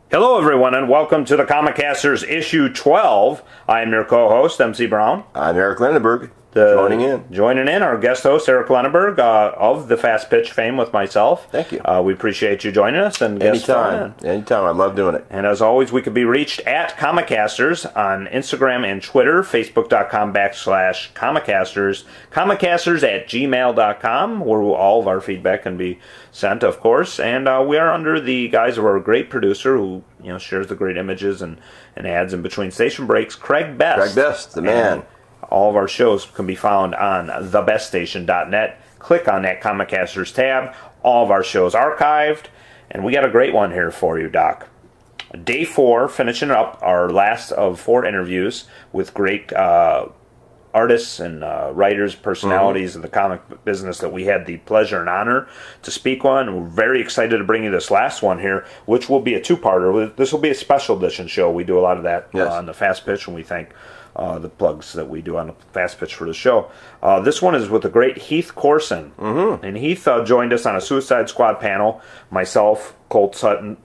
Hello, everyone, and welcome to the Comicasters issue 12. I am your co-host, MC Brown. I'm Eric Lenneberg. Joining in, our guest host, Eric Lenneberg, of the Fast Pitch fame with myself. Thank you. We appreciate you joining us. And Anytime. I love doing it. And as always, we can be reached at Comicasters on Instagram and Twitter, Facebook.com/Comicasters, Comicasters@gmail.com, where all of our feedback can be sent, of course. And we are under the guise of our great producer who shares the great images and ads in between station breaks, Craig Best. Craig Best, the man. And all of our shows can be found on thebeststation.net. Click on that Comicasters tab. All of our shows archived. And we got a great one here for you, Doc. Day 4, finishing up our last of 4 interviews with great artists and writers, personalities of the comic business that we had the pleasure and honor to speak on. We're very excited to bring you this last one here, which will be a two-parter. This will be a special edition show. We do a lot of that on the Fast Pitch, and we thank the plugs that we do on the Fast Pitch for the show. This one is with the great Heath Corson. And Heath joined us on a Suicide Squad panel. Myself, Colt Hudson,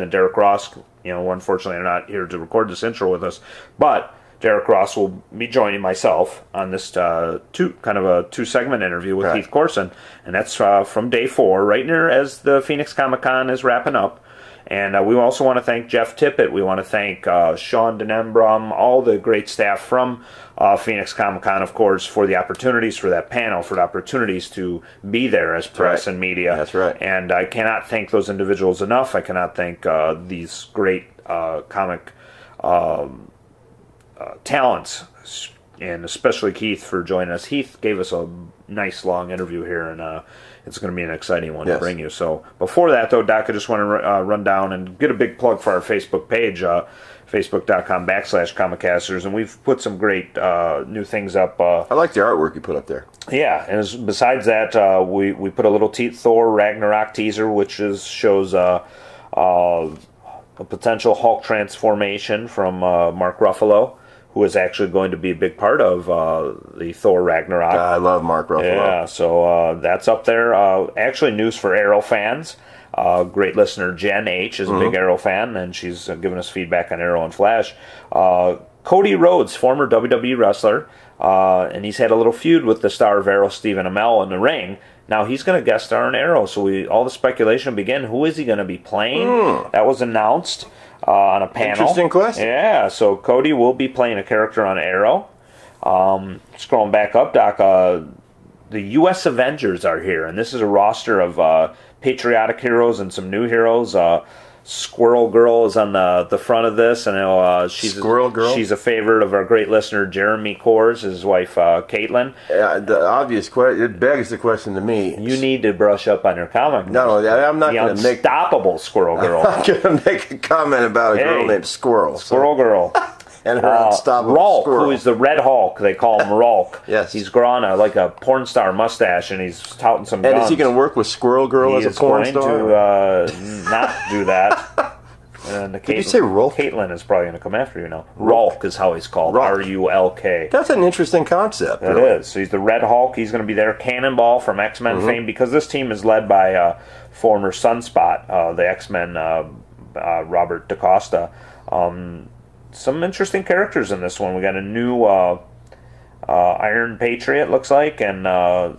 and Derek Ross. Unfortunately, are not here to record this intro with us, but Derek Ross will be joining myself on this two-segment interview with Heath Corson, and that's from day 4, right near as the Phoenix Comic-Con is wrapping up. And we also want to thank Jeff Tippett. We want to thank Sean Denembrum, all the great staff from Phoenix Comic-Con, of course, for the opportunities for that panel, for the opportunities to be there as press and media. That's right. And I cannot thank those individuals enough. I cannot thank these great comic talents, and especially Keith for joining us. Heath gave us a nice long interview here, and it's going to be an exciting one to bring you. So before that, though, Doc, I just want to run down and get a big plug for our Facebook page, Facebook.com/Comicasters, and we've put some great new things up. I like the artwork you put up there. Yeah, and besides that, we put a little Thor Ragnarok teaser, which shows a potential Hulk transformation from Mark Ruffalo, who is actually going to be a big part of the Thor Ragnarok. I love Mark Ruffalo. Yeah, so that's up there. Actually, news for Arrow fans. Great listener Jen H. is a big Arrow fan, and she's given us feedback on Arrow and Flash. Cody Rhodes, former WWE wrestler, and he's had a little feud with the star of Arrow, Stephen Amell, in the ring. Now he's going to guest star on Arrow, so all the speculation began. Who is he going to be playing? That was announced on a panel. Interesting question. Yeah, so Cody will be playing a character on Arrow. Scrolling back up, Doc, the U.S. Avengers are here, and this is a roster of patriotic heroes and some new heroes. Squirrel Girl is on the front of this, and she's a favorite of our great listener Jeremy Kors, his wife Caitlin. The obvious question, it begs the question to me. You need to brush up on your comic. No, I'm not going to make unstoppable Squirrel Girl. I'm going to make a comment about a girl named Squirrel. Squirrel Girl. And her unstoppable Rolk, squirrel. who is the Red Hulk. They call him Rolk. Yes. He's grown like a porn star mustache, and he's touting some guns. And is he going to work with Squirrel Girl as a porn star? He is going to not do that. And Did you say Rolk? Caitlin is probably going to come after you now. Rolk is how he's called. R-U-L-K. That's an interesting concept. It is. So he's the Red Hulk. He's going to be there. Cannonball from X-Men fame, because this team is led by former Sunspot, the X-Men, Robert DaCosta. Some interesting characters in this one. We got a new Iron Patriot, looks like, and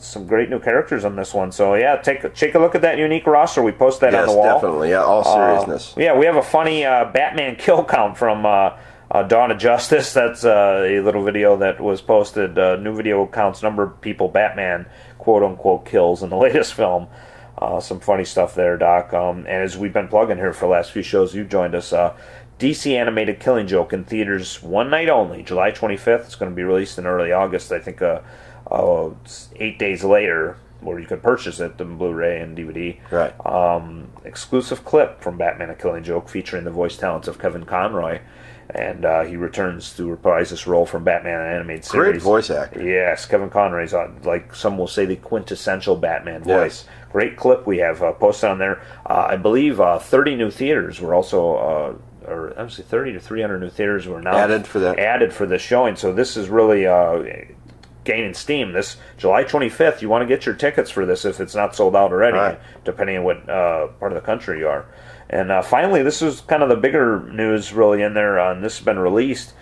some great new characters on this one. So yeah, take a look at that unique roster. We post that on the wall. Yes, definitely. Yeah, all seriousness. Yeah, we have a funny Batman kill count from Dawn of Justice. That's a little video that was posted. New video counts number of people Batman quote unquote kills in the latest film. Some funny stuff there, Doc. And as we've been plugging here for the last few shows, you've joined us. DC animated Killing Joke in theaters one night only, July 25th. It's going to be released in early August, I think 8 days later, where you can purchase it on Blu-ray and DVD. Right. Exclusive clip from Batman a Killing Joke featuring the voice talents of Kevin Conroy. And he returns to reprise this role from Batman an animated series. Great voice actor. Yes, Kevin Conroy's like some will say the quintessential Batman voice. Yes. Great clip we have posted on there. I believe 30 new theaters were also... or actually 30 to 300 new theaters were now added for this showing. So this is really gaining steam. This July 25th, you want to get your tickets for this if it's not sold out already, depending on what part of the country you are. And finally, this is kind of the bigger news really in there. And this has been released.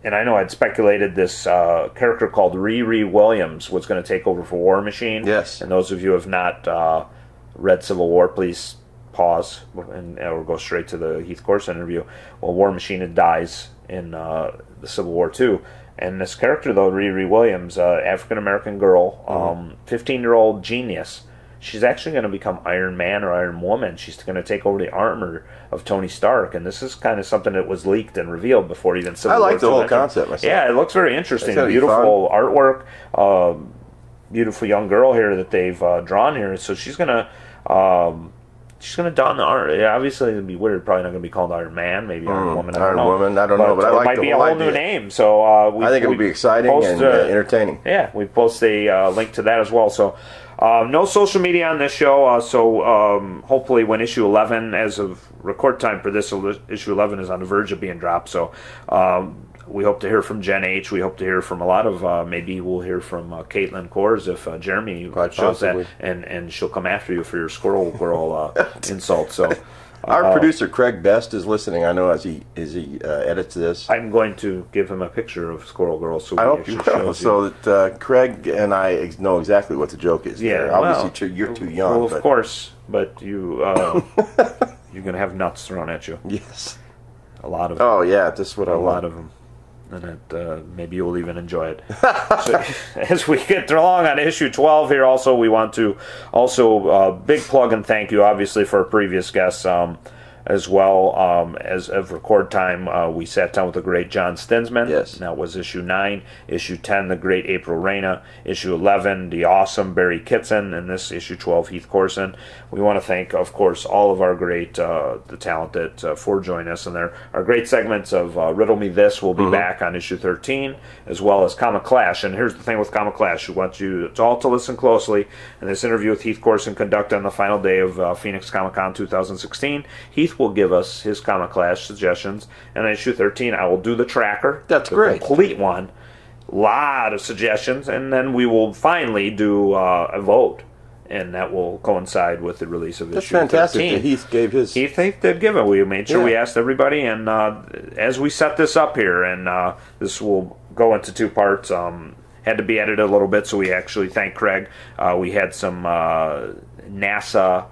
And I know I'd speculated this character called Riri Williams was going to take over for War Machine. Yes. And those of you who have not read Civil War, please pause and or go straight to the Heath Corson interview. Well, War Machine dies in the Civil War too. And this character, though, Riri Williams, African-American girl, 15-year-old genius, she's actually going to become Iron Man or Iron Woman. She's going to take over the armor of Tony Stark, and this is kind of something that was leaked and revealed before even Civil War. I like the whole concept myself. Yeah, it looks very interesting. Beautiful artwork, beautiful young girl here that they've drawn here. So she's going to don the armor. Yeah, obviously it'd be weird. Probably not going to be called Iron Man. Maybe Iron Woman. Iron Woman. I don't know, but I like it might be a whole new name. So I think it would be exciting and entertaining. Yeah, we post a link to that as well. So. No social media on this show, so hopefully when issue 11, as of record time for this, issue 11 is on the verge of being dropped, so we hope to hear from Gen H. We hope to hear from a lot of, maybe we'll hear from Caitlin Kors if Jeremy shows that, and she'll come after you for your Squirrel Girl insult, so... Our producer Craig Best is listening. I know as he edits this. I'm going to give him a picture of Squirrel Girl, so I hope you will, so that Craig and I know exactly what the joke is. Yeah, there. Obviously you're too young. Well, of course, but you you're going to have nuts thrown at you. Yes, a lot of them. Oh yeah, that's what I want. A lot of them. And maybe you'll even enjoy it. So, as we get along on issue 12 here, also we want to big plug and thank you, obviously, for our previous guests as well. As of record time, we sat down with the great John Stinsman. Yes. That was issue 9. Issue 10, the great April Reyna. Issue 11, the awesome Barry Kitson. And this issue 12, Heath Corson. We want to thank, of course, all of our great, the talent that for joining us. And there are great segments of Riddle Me This will be back on issue 13, as well as Comic Clash. And here's the thing with Comic Clash. We want you all to listen closely. In this interview with Heath Corson conducted on the final day of Phoenix Comic Con 2016, Heath will give us his Comic Clash suggestions. And in issue 13, I will do the tracker. That's great. Complete one. Lot of suggestions. And then we will finally do a vote. And that will coincide with the release of issue 13. That's fantastic that Heath gave his... Heath did give it. We made sure we asked everybody. And as we set this up here, and this will go into 2 parts, had to be edited a little bit, so we actually thank Craig. We had some NASA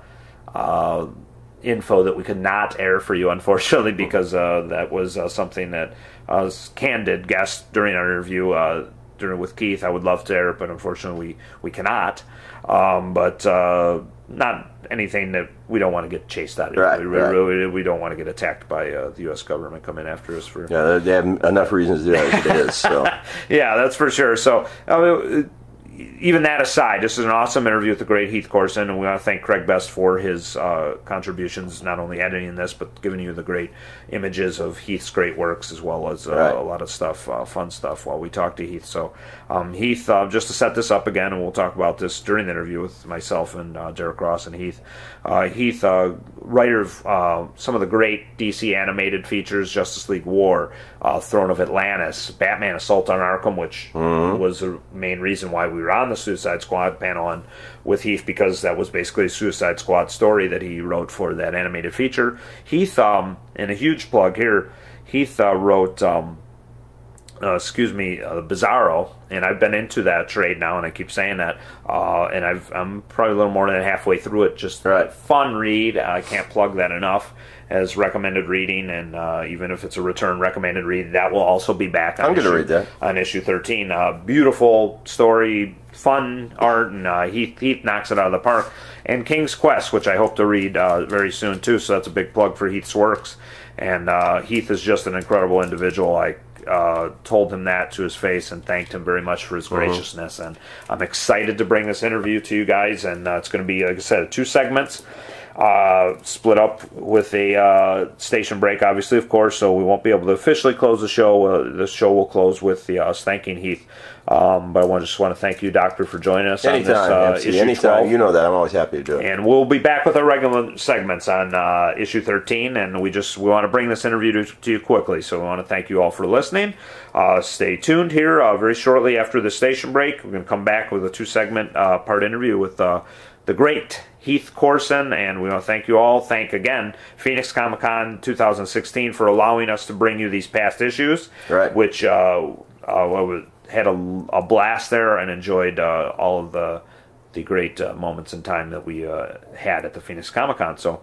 info that we could not air for you, unfortunately, because that was something that Candid guessed during our interview with Keith. I would love to air it, but unfortunately we cannot. But not anything that we don't want to get chased out of. Right, we don't want to get attacked by the U.S. government coming after us for. Yeah, they have enough reasons to do that as it is. So. Yeah, that's for sure. So. Even that aside, this is an awesome interview with the great Heath Corson, and we want to thank Craig Best for his contributions, not only editing this, but giving you the great images of Heath's great works, as well as a lot of stuff, fun stuff, while we talk to Heath. So, Heath, just to set this up again, and we'll talk about this during the interview with myself and Derek Ross and Heath. Heath, writer of some of the great DC animated features, Justice League War, Throne of Atlantis, Batman Assault on Arkham, which was the main reason why we were on the Suicide Squad panel on with Heath, because that was basically a Suicide Squad story that he wrote for that animated feature. Heath, and a huge plug here, Heath wrote, Bizarro, and I've been into that trade now, and I keep saying that, and I'm probably a little more than halfway through it. Just fun read. I can't plug that enough as recommended reading, and even if it's a return recommended read, that will also be back on, I'm going to read that. On issue 13. Beautiful story, fun art, and Heath knocks it out of the park. And King's Quest, which I hope to read very soon too, so that's a big plug for Heath's works. And Heath is just an incredible individual. I told him that to his face and thanked him very much for his graciousness. And I'm excited to bring this interview to you guys, and it's going to be, like I said, 2 segments. split up with a station break, obviously, of course, so we won't be able to officially close the show. The show will close with us thanking Heath. But I just want to thank you, Doctor, for joining us anytime, on this issue anytime. 12. You know that. I'm always happy to do it. And we'll be back with our regular segments on issue 13, and we want to bring this interview to you quickly, so we want to thank you all for listening. Stay tuned here. Very shortly after the station break, we're going to come back with a 2-segment part interview with the great Heath Corson, and we want to thank you all. Thank again Phoenix Comic Con 2016 for allowing us to bring you these past issues, right? Which had a blast there and enjoyed all of the great moments in time that we had at the Phoenix Comic Con. So,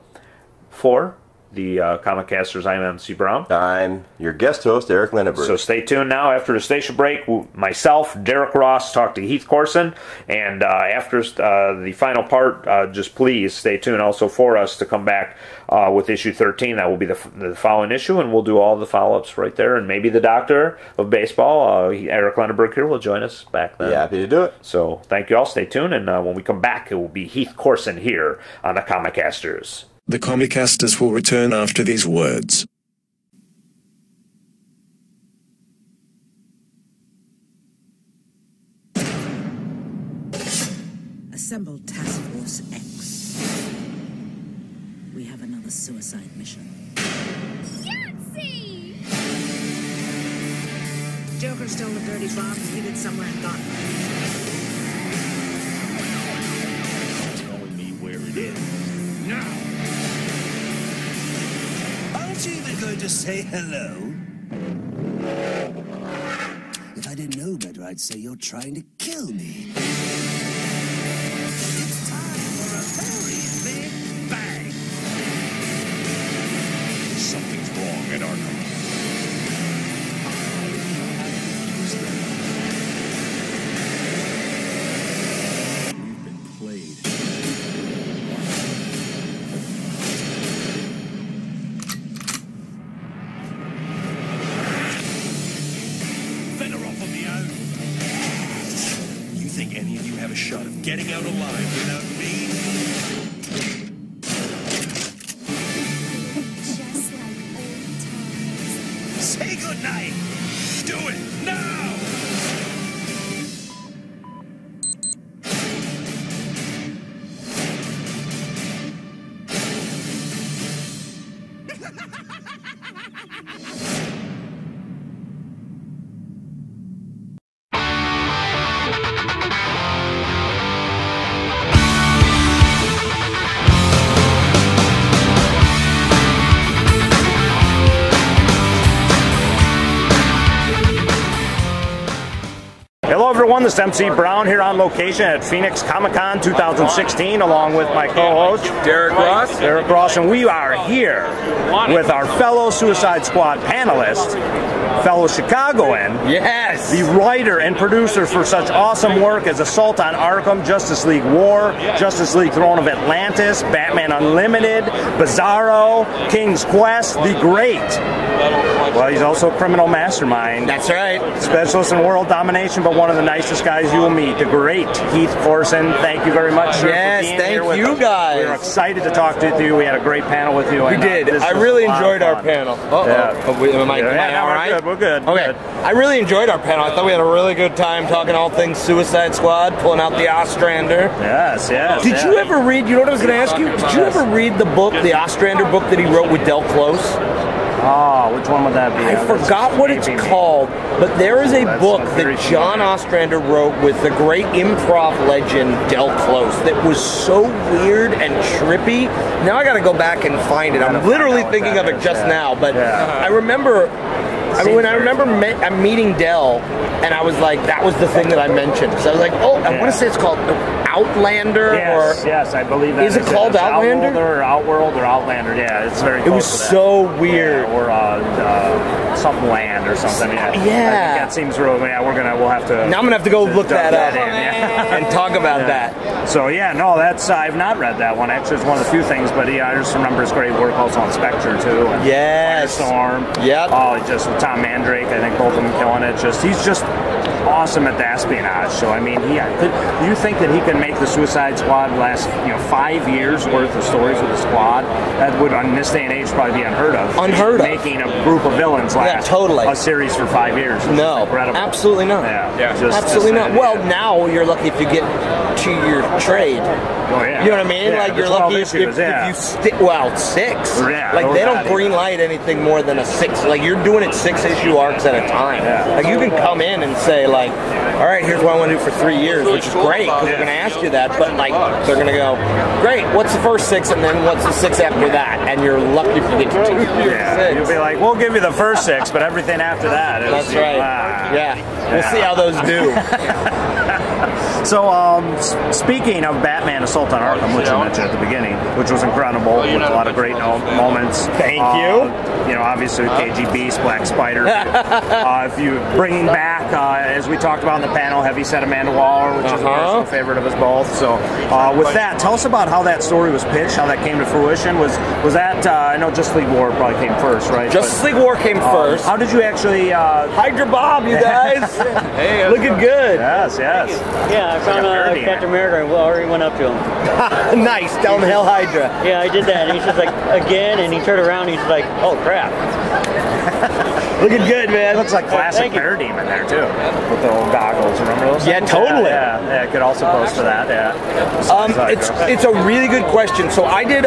for the Comicasters, I'm MC Brown. I'm your guest host, Eric Lenneberg. So stay tuned now. After the station break, myself, Derek Ross, talk to Heath Corson, and after the final part, just please stay tuned also for us to come back with issue 13. That will be the following issue, and we'll do all the follow-ups right there, and maybe the Doctor of Baseball, Eric Lenneberg here, will join us back then. Yeah, happy to do it. So thank you all. Stay tuned, and when we come back, it will be Heath Corson here on the Comicasters. The Comicasters will return after these words. Assemble Task Force X. We have another suicide mission. Yahtzee! Joker stole a dirty bomb hidden somewhere in Gotham. Telling me where it is. Now! Aren't you even going to say hello? If I didn't know better, I'd say you're trying to kill me. It's time for a very big bang. Something's wrong at Arkham. We've been played. You think any of you have a shot of getting out alive without me? Just like old times. Say goodnight! Do it now! Hello everyone, this is MC Brown here on location at Phoenix Comic Con 2016 along with my co-host Derek Ross, and we are here with our fellow Suicide Squad panelist, fellow Chicagoan, yes, the writer and producer for such awesome work as Assault on Arkham, Justice League War, Justice League Throne of Atlantis, Batman Unlimited, Bizarro, King's Quest, the great. Well, he's also a criminal mastermind. That's right. Specialist in world domination, but one of the nicest guys you will meet, the great Heath Corson. Thank you very much, sir, yes, for being here with thank you us. guys. We're excited to talk to you. We had a great panel with you. We did. I really enjoyed our panel. Am I all right? We're good. Okay. I really enjoyed our panel. I thought we had a really good time talking all things Suicide Squad, pulling out the Ostrander. Yes, yes. Did you ever read, you know what I was going to ask you? Did you ever read the book, the Ostrander book that he wrote with Del Close? Oh, which one would that be? I forgot what it's called, but there is a book that John Ostrander wrote with the great improv legend Del Close that was so weird and trippy. Now I got to go back and find it. I'm literally thinking of it just now, but I remember... when I remember meeting Del, and I was like, that was the thing that I mentioned. So I was like, oh, I want to say it's called Outlander, yes, I believe that. Is it called Outlander? Or Outworld or Outlander? Yeah, it's very close. It was so weird. Yeah, or something land or something. Yeah. Yeah. I think that seems real. Yeah, we'll have to. Now I'm gonna have to go look that up and talk about that. So yeah, no, that's I've not read that one. Actually, it's one of the few things. But yeah, I just remember his great work also on Spectre too. And yes. Firestorm. Yep. Oh, just with Tom Mandrake, I think both of them killing it. He's just awesome at the espionage. So I mean, do you think that he can make the Suicide Squad last 5 years worth of stories with the Squad? That would, on this day and age, probably be unheard of. Making a group of villains last a series for 5 years. No, incredible. Absolutely not. Absolutely not. Well, now you're lucky if you get to your trade. Oh, yeah. You know what I mean? Like, you're lucky if you stick. Well, 6. Like, they don't green light anything more than a 6. Like, you're doing it 6-issue arcs at a time. Like, you can come in and say, like, all right, here's what I want to do for 3 years, which is great, because they're going to ask you that, but, like, they're going to go, great, what's the first 6, and then what's the 6 after that? And you're lucky if you get to 2 years. 6. You'll be like, we'll give you the first 6, but everything after that is... That's right. We'll see how those do. So, speaking of Batman Assault on Arkham, which I mentioned at the beginning, which was incredible, with a lot of great moments. Thank you. Obviously KG Beast, Black Spider. If you bringing back, as we talked about in the panel, Heavy Set Amanda Waller, which is a personal favorite of us both. So, with that, tell us about how that story was pitched, how that came to fruition. Was that I know Justice League War probably came first, right? Justice League War came first. How did you actually Hydra Bob, you guys? Hey, looking good. Yes. Yeah, I found Captain America. I already went up to him. Nice, tell him Hell Hydra. Yeah, I did that, and he's just like, again, and he turned around, and he's like, oh crap. Looking good, man. Looks like classic Parademon there too, with the old goggles. Remember those? Yeah, totally. Yeah, could also post for that. It's a really good question. So I did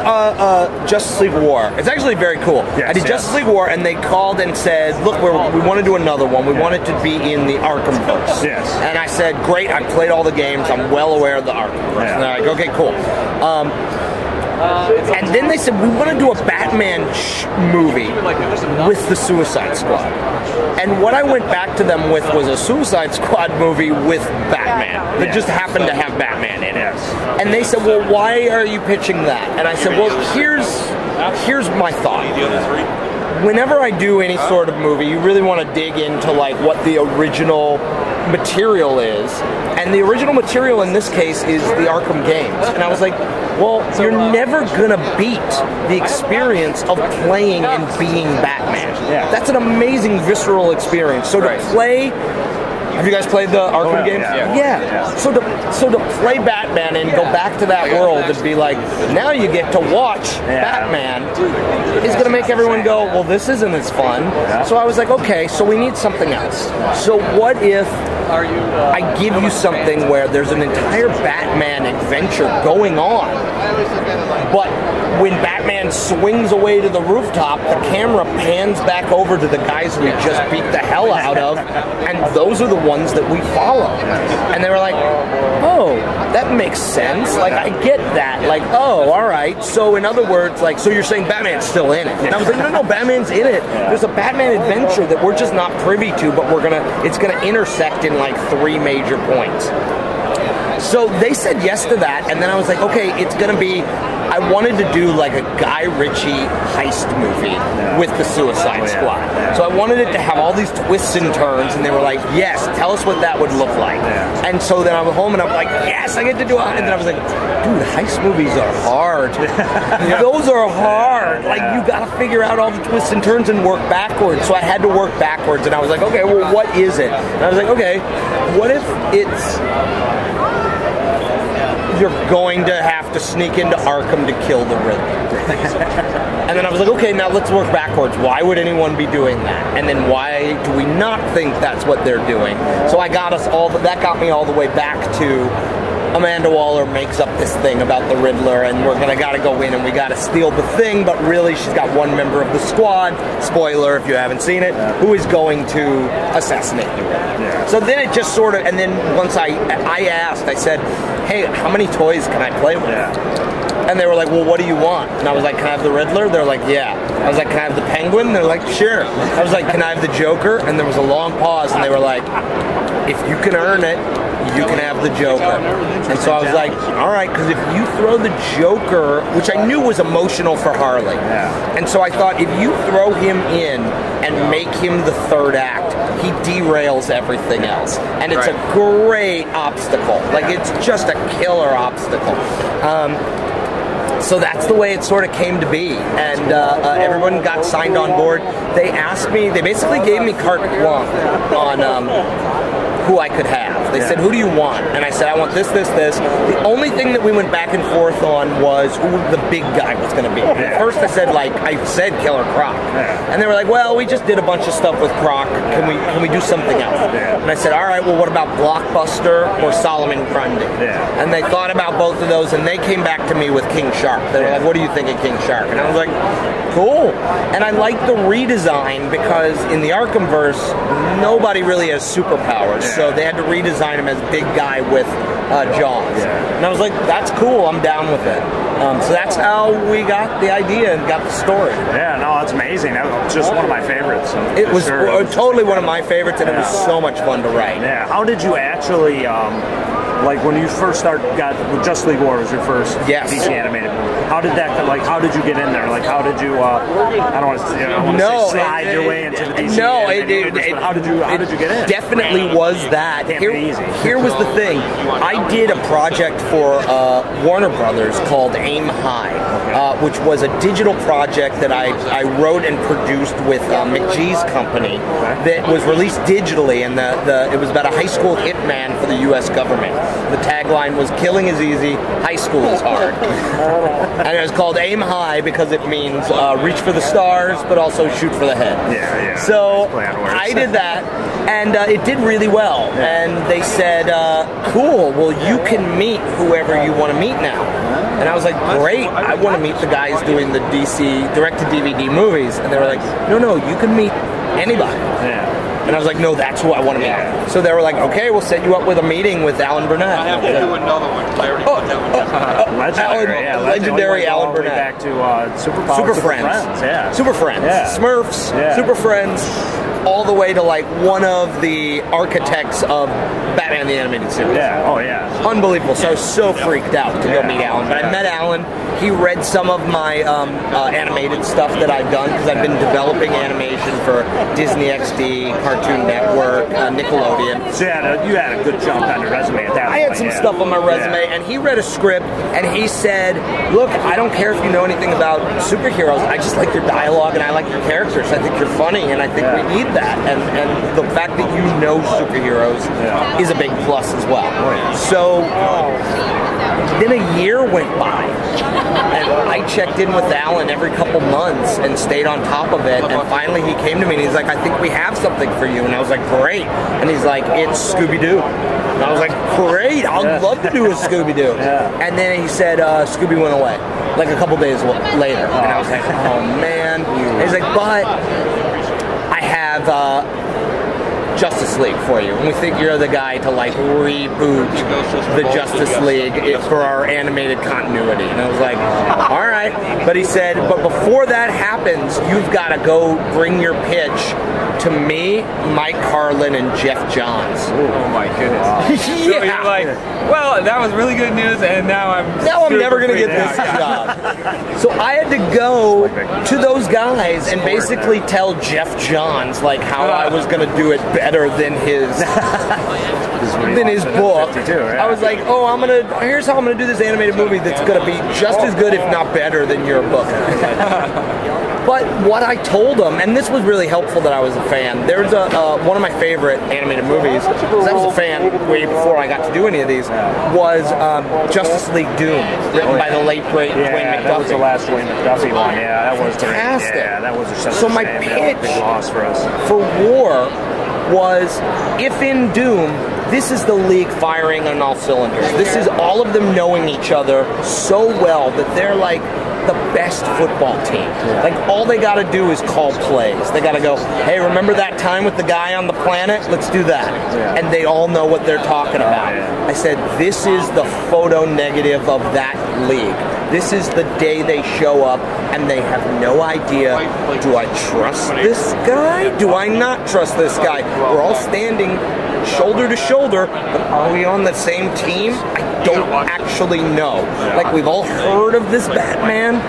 Justice League War. It's actually very cool. I did Justice League War, and they called and said, look, we want to do another one. We want it to be in the Arkhamverse. Yes. And I said, great. I played all the games. I'm well aware of the Arkhamverse. And they're like, okay, cool. And then they said, we want to do a Batman movie with the Suicide Squad. And what I went back to them with was a Suicide Squad movie with Batman that just happened to have Batman in it. And they said, well, why are you pitching that? And I said, well, here's my thought. Whenever I do any sort of movie, you really want to dig into like what the original material is. And the original material in this case is the Arkham games. And I was like, well, you're never gonna beat the experience of playing and being Batman. That's an amazing visceral experience. So to play... Have you guys played the Arkham games? Yeah. So to play Batman and go back to that world and be like, now you get to watch Batman, is going to make everyone go, well, this isn't as fun. So I was like, okay, so we need something else. So what if I give you something where there's an entire Batman adventure going on, but when Batman swings away to the rooftop, the camera pans back over to the guys we just beat the hell out of, and those are the ones that we follow. And they were like, oh, that makes sense. Like, I get that. Like, oh, all right. So in other words, like, so you're saying Batman's still in it. And I was like, no, Batman's in it. There's a Batman adventure that we're just not privy to, but it's gonna intersect in like 3 major points. So they said yes to that, and then I was like, okay, it's gonna be, I wanted to do like a Guy Ritchie heist movie with the Suicide Squad. So I wanted it to have all these twists and turns, and they were like, yes, tell us what that would look like. And so then I went home and I'm like, yes, I get to do it. And then I was like, dude, heist movies are hard. Those are hard. Like, you gotta figure out all the twists and turns and work backwards. So I had to work backwards, and I was like, okay, well, what is it? And I was like, okay, what if it's... you're going to have to sneak into Arkham to kill the Riddler. And then I was like, okay, now let's work backwards. Why would anyone be doing that? And then why do we not think that's what they're doing? So that got me all the way back to Amanda Waller makes up this thing about the Riddler, and we're gotta go in and we gotta steal the thing, but really she's got one member of the squad, spoiler if you haven't seen it, who is going to assassinate the Riddler. So then it just sort of, and then once I asked, I said, hey, how many toys can I play with? And they were like, well, what do you want? And I was like, can I have the Riddler? They're like, yeah. I was like, can I have the Penguin? They're like, sure. I was like, can I have the Joker? And there was a long pause, and they were like, if you can earn it, you can have the Joker. And so I was like, all right, because if you throw the Joker, which I knew was emotional for Harley, and so I thought if you throw him in and make him the third act, he derails everything else. And it's a great obstacle. Like, it's just a killer obstacle. So that's the way it sort of came to be, and everyone got signed on board. They asked me, they basically gave me carte blanche on who I could have. They said, who do you want? And I said, I want this, this, this. The only thing that we went back and forth on was who the big guy was going to be. At first I said Killer Croc. And they were like, well, we just did a bunch of stuff with Croc. Can we do something else? And I said, all right, well, what about Blockbuster or Solomon Grundy? And they thought about both of those, and they came back to me with King Shark. They were like, what do you think of King Shark? And I was like, cool. And I liked the redesign because in the Arkhamverse, nobody really has superpowers, so they had to redesign him as big guy with jaws. And I was like, that's cool, I'm down with it. So that's how we got the idea and got the story. Yeah, no, that's amazing. That was just one of my favorites. It was totally one of my favorites, and it was so much fun to write. Yeah, how did you actually, like when you first got Justice League War was your first DC animated movie. How did that, like, how did you get in there? Like, how did you, I don't want to say slide your way into the DC how did you get in? Definitely was that. Here was the thing. I did a project for Warner Brothers called Aim High, which was a digital project that I wrote and produced with McGee's company that was released digitally, and it was about a high school hitman for the U.S. government. The tagline was "Killing is easy, high school is hard," and it was called Aim High because it means reach for the stars, but also shoot for the head. So I did that, and it did really well. And they said, "Cool, well you can meet whoever you want to meet now." And I was like, "Great, I want to meet the guys doing the DC direct-to-DVD movies." And they were like, "No, you can meet anybody." And I was like, no, that's who I want to meet. So they were like, okay, we'll set you up with a meeting with Alan Burnett. I have to do another one. Legendary Alan Burnett. Back to Super Friends. Super Friends. Smurfs. Super Friends. All the way to like one of the architects of Batman the Animated Series. Unbelievable. So I was so freaked out to go meet Alan. But I met Alan. He read some of my animated stuff that I've done because I've been developing animation for Disney XD, Cartoon Network, Nickelodeon. So you had a good jump on your resume at that point. I had some stuff on my resume, and he read a script, and he said, look, I don't care if you know anything about superheroes. I just like your dialogue, and I like your characters. I think you're funny, and I think we need that. And the fact that you know superheroes is a big plus as well. So then a year went by, and I checked in with Alan every couple months and stayed on top of it, and finally he came to me and he's like, I think we have something for you. And I was like, great. And he's like, it's Scooby-Doo. And I was like, great, I'd love to do a Scooby-Doo. And then he said, Scooby went away, like a couple days later. And I was like, oh man. And he's like, but I have Justice League for you, and we think you're the guy to like reboot the Justice League for our animated continuity. And I was like, all right. But he said, but before that happens, you've got to go bring your pitch to me, Mike Carlin, and Jeff Johns. Oh my goodness. So you're like, well, that was really good news, and now I'm never going to get this job. So I had to go to those guys and basically tell Jeff Johns like how I was going to do it better than his book. I was like, oh, here's how I'm gonna do this animated movie that's gonna be just as good, if not better, than your book. But what I told them, and this was really helpful that I was a fan. There's one of my favorite animated movies, because I was a fan way before I got to do any of these, was Justice League Doom, written by the late great Dwayne McDuffie. That was the last Dwayne McDuffie one. Yeah, that was fantastic. Yeah, that was such so a my shame. pitch Big loss for us. For War was, if in Doom, this is the League firing on all cylinders. This is all of them knowing each other so well that they're like the best football team. Like, all they got to do is call plays. They got to go, hey, remember that time with the guy on the planet? Let's do that. And they all know what they're talking about. I said, this is the photo negative of that league. This is the day they show up and they have no idea, do I trust this guy? Do I not trust this guy? We're all standing shoulder to shoulder, but are we on the same team? I don't actually know. Like, we've all heard of this Batman,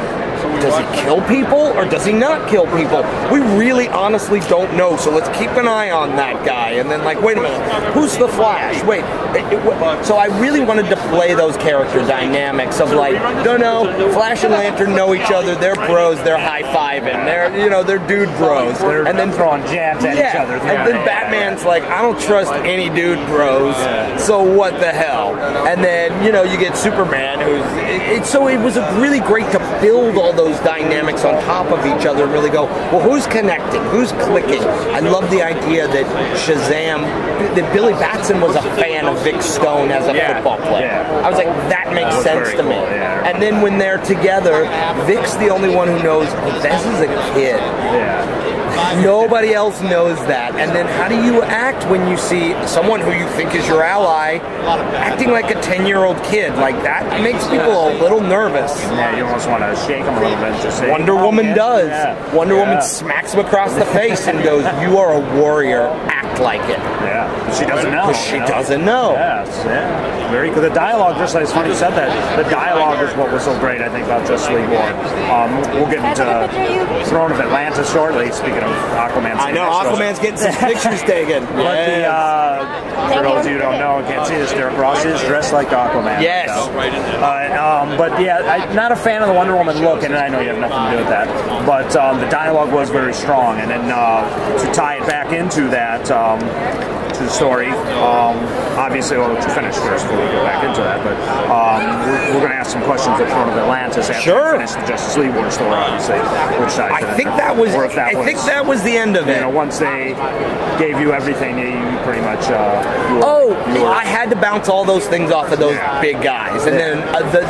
does he kill people or does he not kill people? We really honestly don't know, so let's keep an eye on that guy. And then, like, wait a minute, who's the Flash? Wait, so I really wanted to play those character dynamics of like, no, Flash and Lantern know each other, they're bros, they're high-fiving, they're dude bros. And then throwing jabs at each other. And then Batman's like, I don't trust any dude bros, so what the hell? And then, you get Superman, so it was really great to build all those dynamics on top of each other and really go, well, who's connecting? Who's clicking? I love the idea that Shazam, that Billy Batson was a fan of Vic Stone as a football player. I was like, that makes sense to me. And then when they're together, Vic's the only one who knows, this is a kid. Nobody else knows that. And then how do you act when you see someone who you think is your ally acting like a 10-year-old kid? Like, that makes people a little nervous. Yeah, you almost want to shake them a little bit. Just say, Wonder Woman does. Wonder Woman smacks him across the face and goes, you are a warrior, act like it. Yeah, she doesn't know. Because she doesn't know. Yes, very good. The dialogue, just like it's funny you said that, the dialogue is what was so great, I think, about Justice League War. We'll get into Throne of Atlantis shortly, speaking of Aquaman. I know, Aquaman's getting some pictures taken. But for those of you who don't know, can't see this, Derek Ross is dressed like Aquaman. Yes. But yeah, I'm not a fan of the Wonder Woman look, and I know you have nothing to do with that. But the dialogue was very strong, and then to tie it back into that, to the story, obviously, well, to finish first before we go back into that, but we're going to ask some questions at Throne of Atlantis after we finish the Justice League War story, obviously. Which side I think that was the end of it. Once they gave you everything, you pretty much. I had to bounce all those things off of those big guys, and then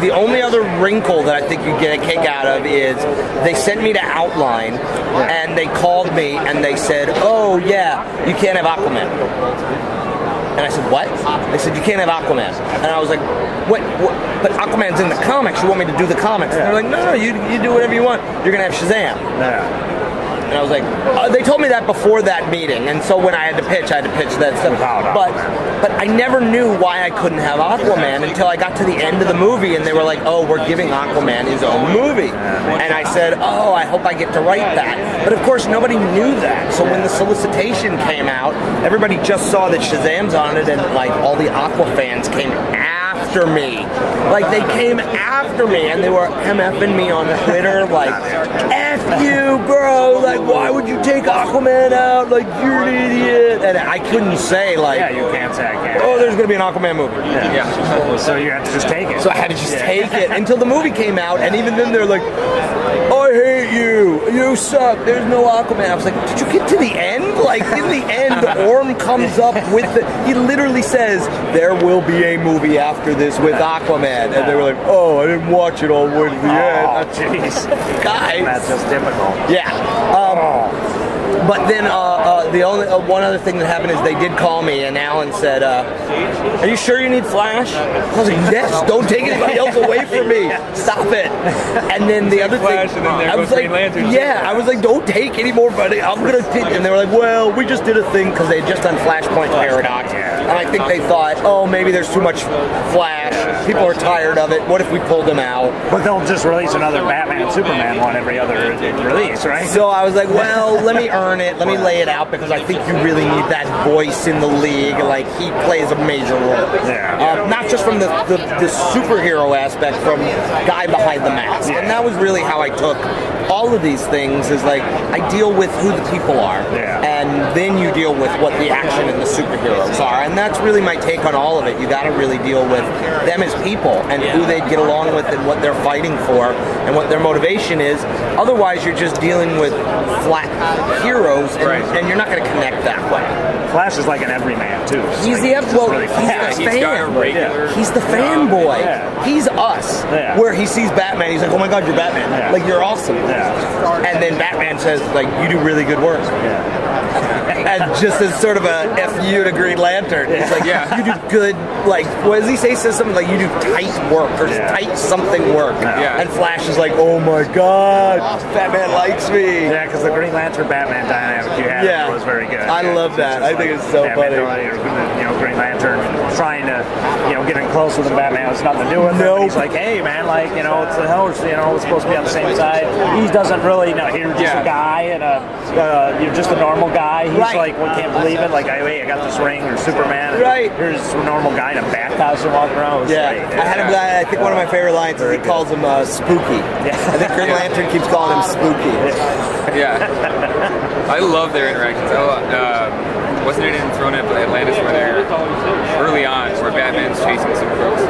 the only other wrinkle that I think you get a kick out of is they sent me to outline, and they called me and they said, "Oh yeah, you can't have Aquaman." And I said, what? They said, you can't have Aquaman. And I was like, what? But Aquaman's in the comics. You want me to do the comics? And they're like, no, you do whatever you want. You're going to have Shazam. And I was like, they told me that before that meeting. And so when I had to pitch that stuff. But I never knew why I couldn't have Aquaman until I got to the end of the movie. And they were like, oh, we're giving Aquaman his own movie. And I said, oh, I hope I get to write that. But of course, nobody knew that. So when the solicitation came out, everybody just saw that Shazam's on it. And like all the Aqua fans came after me. Like they came after me and they were MFing me on Twitter like, F you, bro. Like, why would you take Aquaman out? Like, you're an idiot. And I couldn't say, like, you can't say I can't. Oh, there's going to be an Aquaman movie. So you had to just take it. So I had to just take it until the movie came out. And even then they're like, I hate you. You suck. There's no Aquaman. I was like, did you get to the end? Like, in the end, Orm comes up with he literally says, there will be a movie after this with Aquaman. And they were like, oh, I didn't watch it all the way to the end. Oh, jeez. Guys. That's just typical. Yeah. But then the only one other thing that happened is they did call me and Alan said, are you sure you need Flash? I was like, yes, don't take anybody else away from me. Stop it. And then the other thing, I was like, I was like, don't take any more money. I'm going to take, and they were like, well, we just did a thing because they had just done Flashpoint Paradox. And I think they thought, oh, maybe there's too much Flash. People are tired of it. What if we pulled him out? But they'll just release another Batman and Superman one every other release, right? So I was like, well, let me earn it. Let me lay it out because I think you really need that voice in the league. Like, he plays a major role. Not just from the superhero aspect, from guy behind the mask. And that was really how I took all of these things is like, I deal with who the people are. And then you deal with what the action and the superheroes are. And that's really my take on all of it. You got to really deal with them as people and who they get along with and what they're fighting for and what their motivation is. Otherwise, you're just dealing with flat heroes and you're not going to connect that way. Flash is like an everyman, too. He's the fan. He's the fanboy. He's us. Where he sees Batman, he's like, oh my God, you're Batman. Like, you're awesome. And then Batman says, like, you do really good work. And just as sort of a F you to Green Lantern. It's like, you do good, like, what does he say? Says something time, like you do tight work or tight something work. Yeah. And Flash is like, oh my god, Batman likes me. Yeah, because the Green Lantern Batman dynamic you had was very good. I love that. I think it's so funny. You know, Green Lantern trying to, you know, getting close with the Batman has nothing to do with it. He's like, hey man, like, you know, it's the hell, you know, it's supposed to be on the same side. He doesn't really know. You're just a guy and you're just a normal guy. He's like, well, can't believe it. Like, hey, I got this ring, or Superman. And here's a normal guy in a bat costume walking around. I had him. I think one of my favorite lines is he calls him Spooky. I think Green Lantern keeps calling him Spooky. Yeah. I love their interactions. Wasn't it in Throne of Atlantis where they're early on, where Batman's chasing some crooks,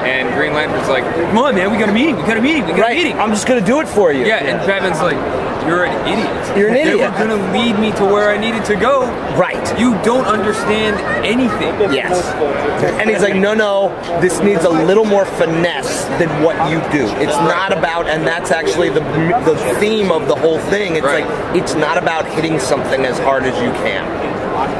and Green Lantern's like, come on man, we got a meeting, we got a meeting. I'm just gonna do it for you. Yeah, and Batman's like, you're an idiot. You're an idiot. They were gonna lead me to where I needed to go. Right. You don't understand anything. Yes. And he's like, no, this needs a little more finesse than what you do. It's not about, and that's actually the theme of the whole thing. It's like, it's not about hitting something as hard as you can.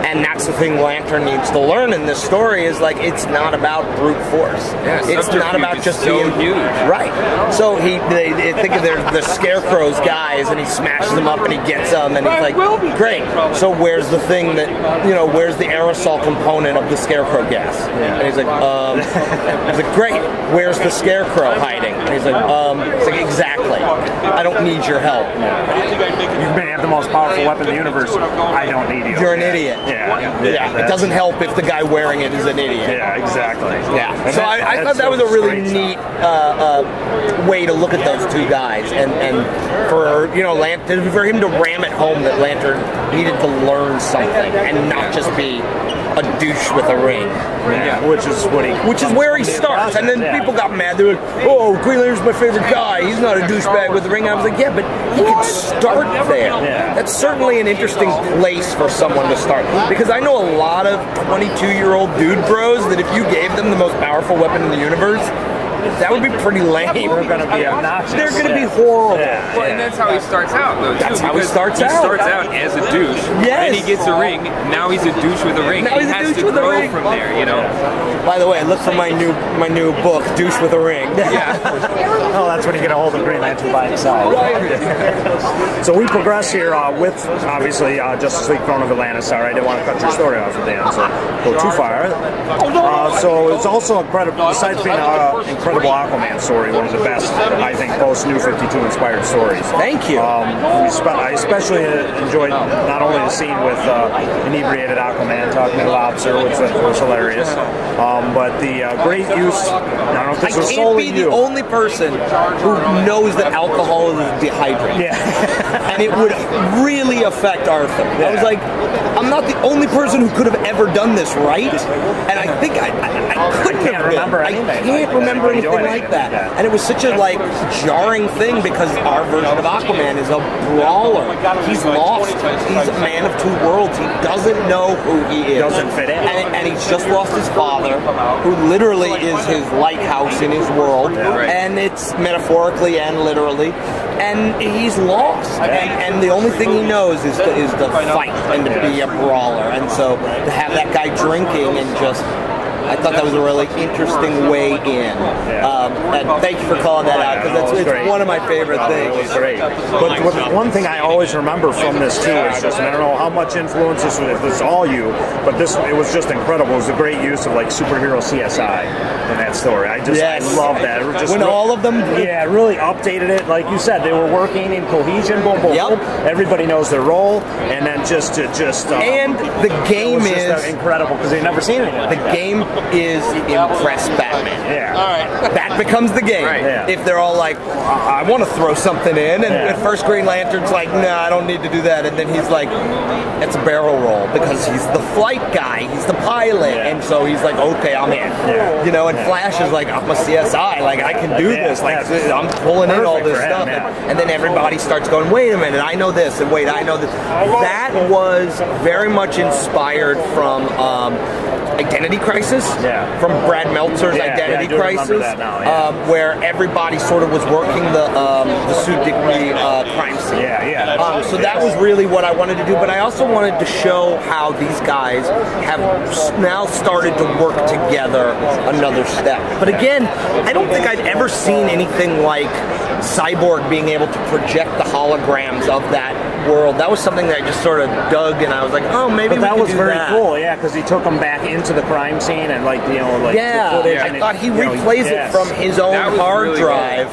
And that's the thing Lantern needs to learn in this story is like, it's not about brute force. Yeah, it's not about just so being huge. Right. So they think of the Scarecrow's guys, and he smashes them up and he gets them, and he's like, great. So where's the thing that, you know, where's the aerosol component of the Scarecrow gas? And he's like, great. Where's the Scarecrow hiding? And he's like, exactly. I don't need your help. You may have the most powerful weapon in the universe. I don't need you. You're an idiot. Yeah. It doesn't help if the guy wearing it is an idiot. Yeah, exactly. Yeah. So I thought that was a really neat way to look at those two guys, and for, you know, for him to ram it home that Lantern needed to learn something and not just be a douche with a ring. Yeah, which is where he starts. And then people got mad. They were like, oh, Green Lantern's my favorite guy. He's not a douchebag with a ring. And I was like, yeah, but he can start there. Yeah. That's certainly an interesting place for someone to start. Because I know a lot of 22-year-old dude bros that if you gave them the most powerful weapon in the universe, that would be pretty lame. They're going to be obnoxious. They're going to be horrible. Well, and that's how he starts out, though, too. That's how he starts out. He starts out as a douche. Yes. And he gets a ring. Now he's a douche with a ring. Now he's he a has douche to with a grow ring. from there, you know? By the way, look for my new book, Douche with a Ring. Yeah. Oh, that's when you get a hold of Green Lantern by himself. So we progress here with, obviously, Justice League Throne of Atlantis. Sorry, I didn't want to cut your story off at the end, so go too far. So it's also incredible, besides being an incredible Aquaman story, one of the best, I think, post New 52 inspired stories. Thank you. I especially enjoyed not only the scene with inebriated Aquaman talking to the lobster, which was hilarious, but the great use. I don't know if this was solely I can't be the only person who knows that alcohol is a dehydrant. Yeah. And it would really affect Arthur. I was like, I'm not the only person who could have ever done this, right? And I think I couldn't have remember been. anything. I can't remember anything like that. And it was such a jarring thing because our version of Aquaman is a brawler. He's lost. He's a man of two worlds. He doesn't know who he is. Doesn't fit in. And he's just lost his father, who literally is his lighthouse in his world. And it's metaphorically and literally. And he's lost. And the only thing he knows is to fight and to be a brawler. And so to have that guy drinking and just... I thought that was a really interesting way in. And thank you for calling that out, because it's one of my favorite things. It was great. But one thing I always remember from this too is just, and I don't know how much influence this was, if this is all you, but it was just incredible. It was the great use of like superhero CSI in that story. I love that. It just when all of them, really updated it. Like you said, they were working in cohesion. Boom, boom, boom. Everybody knows their role, and then just and the game is incredible because they've never seen anything like that. Game is impress Batman. Yeah. All right. That becomes the game. Right. Yeah. If they're all like, I want to throw something in, and at first Green Lantern's like, nah, I don't need to do that, and then he's like, it's a barrel roll because he's the flight guy, he's the pilot, and so he's like, okay, I'm in. Yeah. You know, and Flash is like, I'm a CSI, like I can do this, like I'm pulling in all this stuff, and then everybody starts going, wait a minute, I know this, and wait, I know this. That was very much inspired from Identity Crisis, from Brad Meltzer's Identity Crisis, where everybody sort of was working the Sudikri crime scene. Yeah. So that was really what I wanted to do, but I also wanted to show how these guys have now started to work together another step. But again, I don't think I'd ever seen anything like Cyborg being able to project the holograms of that world. That was something that I just sort of dug, and I was like, oh, maybe but that was very that. cool, yeah, because he took them back into the crime scene and like the footage. I thought he replays it from his own hard really drive.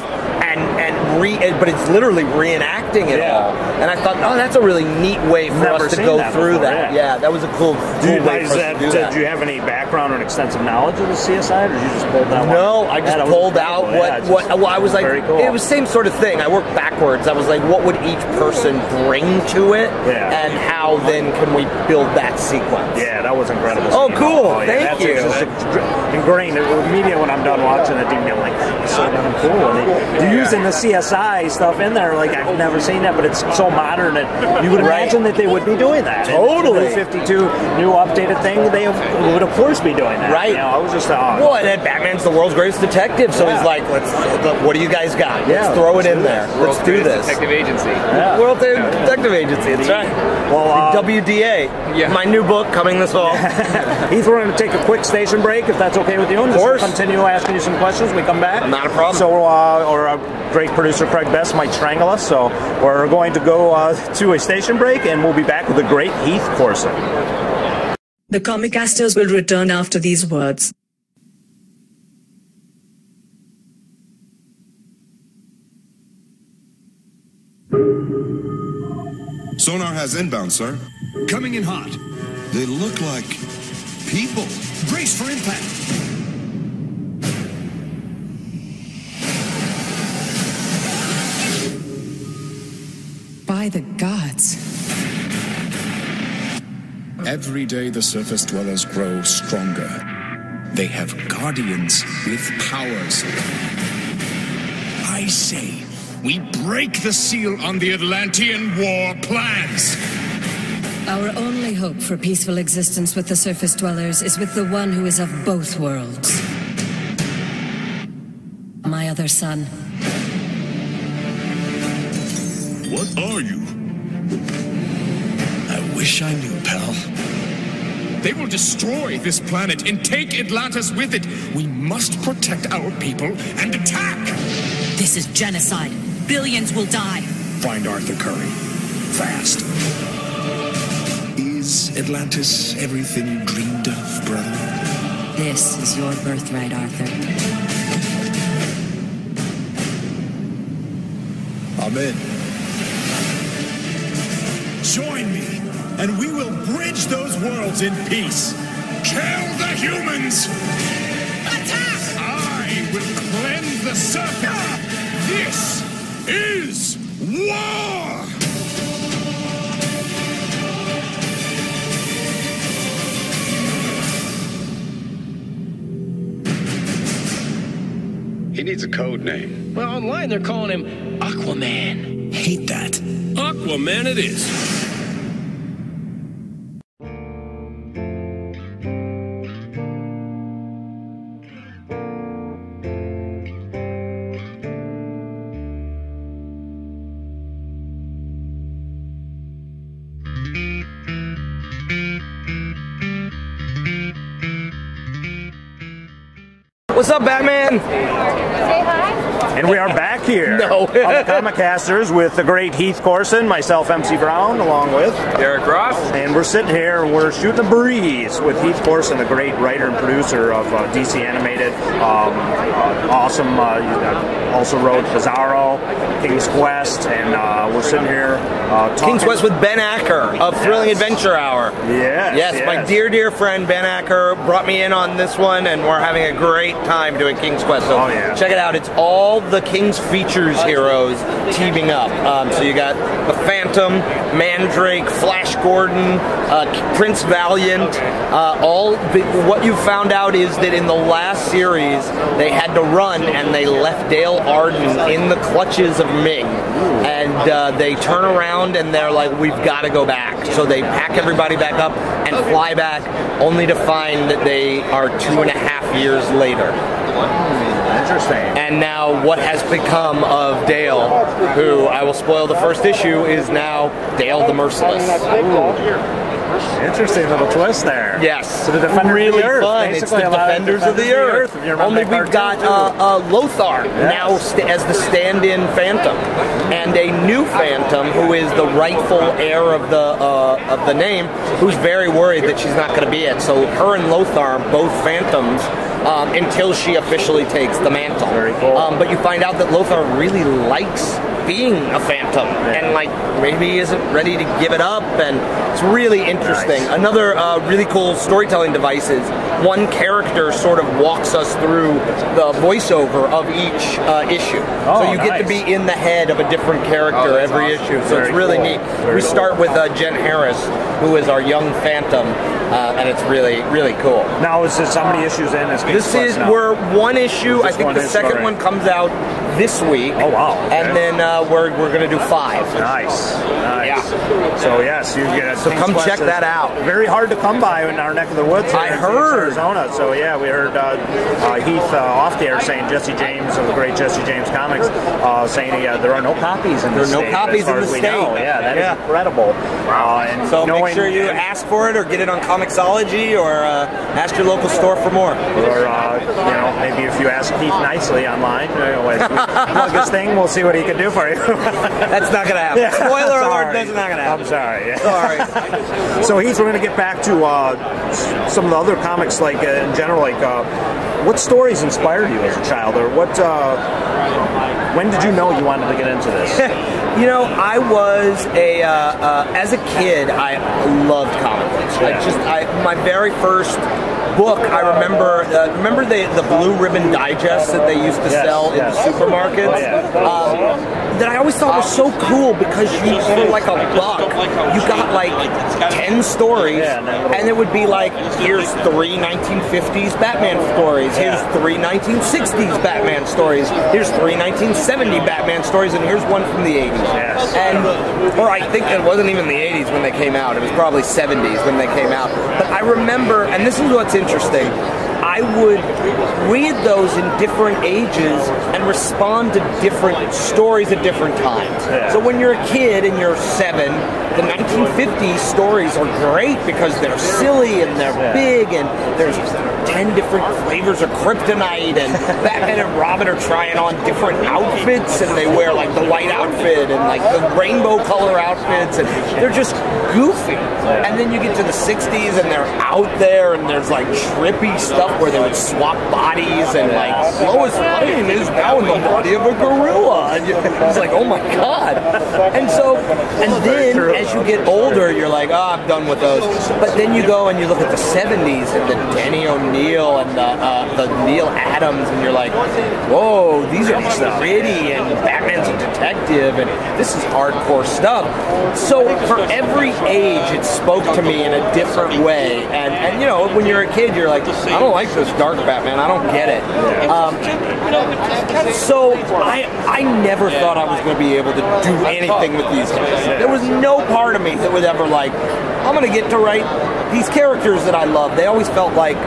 But it's literally reenacting it all. And I thought, oh, that's a really neat way for us to go through that. Yeah, that was a cool way for us to do that. Did you have any background or extensive knowledge of the CSI, or did you just pull that one? No, I just pulled out what I was like, cool. It was the same sort of thing. I worked backwards. I was like, what would each person bring to it? And how then can we build that sequence? Yeah, that was incredible. Oh, cool. Thank you. It's just ingrained in media when I'm done watching it. I'm like, that's so damn cool. And they're using the CSI stuff in there. Like, I've never seen that, but it's so modern that you would imagine that they would be doing that. Totally. The 52 new updated thing, they would of course be doing that. Right. I was just well, and then Batman's the world's greatest detective, so he's like, what do you guys got? Let's throw it in there. Let's do this. Detective Agency. World Detective Agency. That's right. Well, WDA. My new book coming this fall. Heath, we're going to take a quick station break, if that's okay with you. Of course. We'll continue asking you some questions when we come back. Not a problem. So, our great producer Craig Best might strangle us, so we're going to go to a station break, and we'll be back with the great Heath Corson. The Comicasters will return after these words. Sonar has inbound, sir. Coming in hot. They look like people. Brace for impact. By the gods. Every day the surface dwellers grow stronger. They have guardians with powers. I say, we break the seal on the Atlantean war plans. Our only hope for peaceful existence with the surface dwellers is with the one who is of both worlds. My other son. What are you? I wish I knew, pal. They will destroy this planet and take Atlantis with it. We must protect our people and attack! This is genocide. Billions will die. Find Arthur Curry. Fast. Is Atlantis everything you dreamed of, brother? This is your birthright, Arthur. Amen. Join me, and we will bridge those worlds in peace. Kill the humans! Attack! I will cleanse the surface. This is war! He needs a code name. Well, online they're calling him Aquaman. Hate that. Aquaman it is. What's up, Batman? Say hi. And we are back here No. on the Comicasters with the great Heath Corson, myself, MC Brown, along with Derek Ross. And we're sitting here, we're shooting the breeze with Heath Corson, the great writer and producer of DC Animated. Awesome. Also wrote Bizarro, King's Quest, and we're sitting here talking. King's Quest with Ben Acker of Thrilling Adventure Hour. Yes, my dear friend Ben Acker brought me in on this one, and we're having a great time doing King's Quest. So check it out. It's all the King's Features heroes teaming up. So you got the Phantom, Mandrake, Flash Gordon, Prince Valiant. What you found out is that in the last series they had to run, and they left Dale Arden in the clutches of Ming. And they turn around and they're like, we've got to go back. So they pack everybody back up and fly back, only to find that they are 2.5 years later. Interesting. And now what has become of Dale, who I will spoil the first issue, is now Dale the Merciless. Interesting little twist there. Yes. So the Defenders really of the Earth. fun. It's the Defenders of the Earth. Only we've got Lothar now as the stand-in Phantom, and a new Phantom who is the rightful heir of the name, who's very worried that she's not going to be it. So her and Lothar are both Phantoms until she officially takes the mantle. Very cool. But you find out that Lothar really likes being a Phantom, and like maybe isn't ready to give it up, and it's really interesting. Nice. Another really cool storytelling device is one character sort of walks us through the voiceover of each issue. So you get to be in the head of a different character every issue. So it's really neat. We start with Jen Harris, who is our young Phantom, and it's really, really cool. Now, is this how many issues in? We're one issue. I think the second one comes out this week. Oh, wow. Okay. And then we're going to do 5. Nice. Yeah. So, yes, you get So come check that out. Very hard to come by in our neck of the woods. I heard. Arizona. So, yeah, we heard Heath off the air saying Jesse James of the great Jesse James Comics saying there are no copies in the state. There are no copies in the state. Yeah, that is incredible. And so make sure you ask for it or get it on Comixology or ask your local store for more. Or, maybe if you ask Heath nicely online, plug his thing, we'll see what he can do for you. That's not going to happen. Yeah. Spoiler alert, that's not going to happen. I'm sorry. Yeah. Sorry. So Heath, we're going to get back to some of the other comics, like in general, like what stories inspired you as a child, or what? When did you know you wanted to get into this? I was as a kid, I loved comic books. My very first book, I remember the Blue Ribbon Digest that they used to sell in the supermarkets. That I always thought was so cool because for like $1, you got like 10 stories, and it would be like, here's 3 1950s Batman stories, here's 3 1960s Batman stories, here's 3 1970 Batman stories, and here's one from the 80s. Or I think it wasn't even the 80s when they came out, it was probably 70s when they came out. But I remember, and this is what's interesting, I would read those in different ages and respond to different stories at different times. So when you're a kid and you're 7, the 1950s stories are great because they're silly and they're big, and there's 10 different flavors of kryptonite, and Batman and Robin are trying on different outfits, and they wear like the white outfit and like the rainbow color outfits, and they're just goofy. And then you get to the 60s and they're out there, and there's like trippy stuff where they would swap bodies, and like Lois Lane is now in the body of a gorilla, and it's like, oh my god. And then as you get older, you're like, oh, I'm done with those. But then you go and you look at the 70s and the Danny O'Neill and the Neil Adams, and you're like, whoa, these are gritty, and Batman's a detective, and this is hardcore stuff. So for every age, it spoke to me in a different way. And when you're a kid, you're like, I don't like this dark Batman, I don't get it. So I never thought I was going to be able to do anything with these guys. There was no part of me that would ever like, I'm going to get to write these characters that I love. They always felt like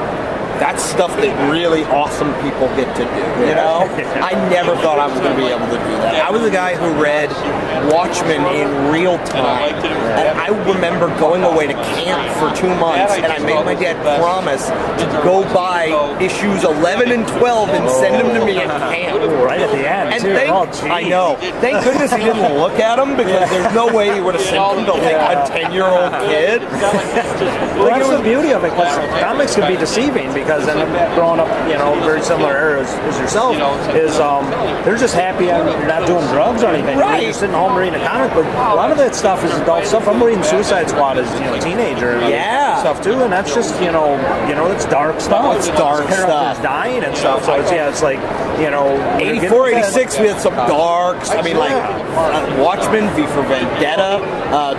that's stuff that really awesome people get to do, I never thought I was going to be able to do that. I was a guy who read Watchmen in real time, and I remember going away to camp for 2 months, and I made my dad promise to go buy issues 11 and 12 and send them to me in camp. Right at the end, and I know. Thank goodness he didn't look at them, because there's no way he would have sent them to like a 10-year-old kid. Well, that's the beauty of it, because comics can be deceiving, because and growing up, very similar era as yourself, is they're just happy and you're not doing drugs or anything. Right. You're sitting home reading a comic book. A lot of that stuff is adult stuff. I'm reading Suicide Squad as teenager stuff too, and that's just it's dark stuff. It's dark stuff. Dying and stuff. So it's like 84, 86, we had some darks. I mean, like Watchmen, V for Vendetta,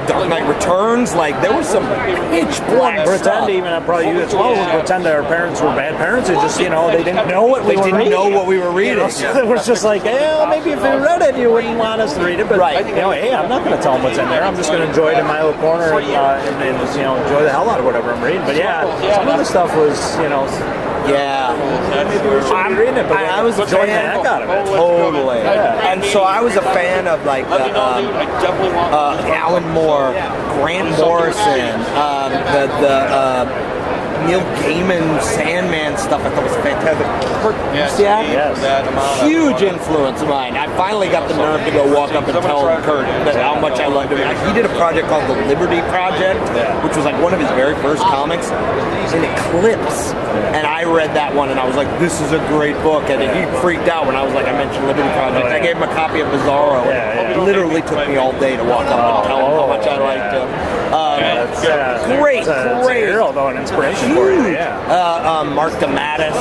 Dark Knight Returns. Like there was some pitch black pretend stuff. Even probably you as well would pretend that our parents were bad parents. It just they didn't know what we were reading. know what we were reading. So it was just like, maybe if you read it, you wouldn't want us to read it. But hey, I'm not going to tell them what's in there. I'm just going to enjoy it in my little corner and enjoy the hell out of whatever I'm reading. But some of the stuff was Yeah. I'm reading it, but I was enjoying the heck out of it. Totally. Yeah. And so I was a fan of like Alan Moore, Grant Morrison, Neil Gaiman, Sandman stuff. I thought was fantastic. Yes. Huge influence of mine. I finally got the nerve to go walk up and tell Kurt that how much I loved him. He did a project called the Liberty Project, which was like one of his very first comics, in Eclipse. And I read that one and I was like, this is a great book. And he freaked out when I was like, I mentioned Liberty Project. I gave him a copy of Bizarro. It literally took me all day to walk up and tell him how much I liked him. Great. Hero, though, an inspiration for you. Mark DeMatteis,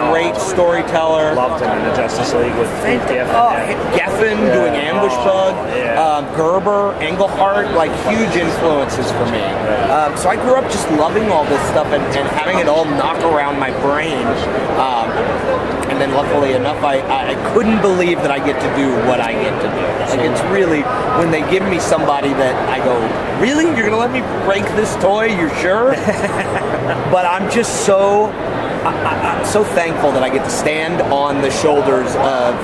great storyteller. Loved him in the Justice League with Geffen doing Ambush Bug, Gerber, Englehart, like huge influences for me. So I grew up just loving all this stuff and having it all knock around my brain. And then luckily enough, I couldn't believe that I get to do what I get to do. Like it's really, when they give me somebody that I go, really? You're going to let me break this toy? You're sure? But I'm just so thankful that I get to stand on the shoulders of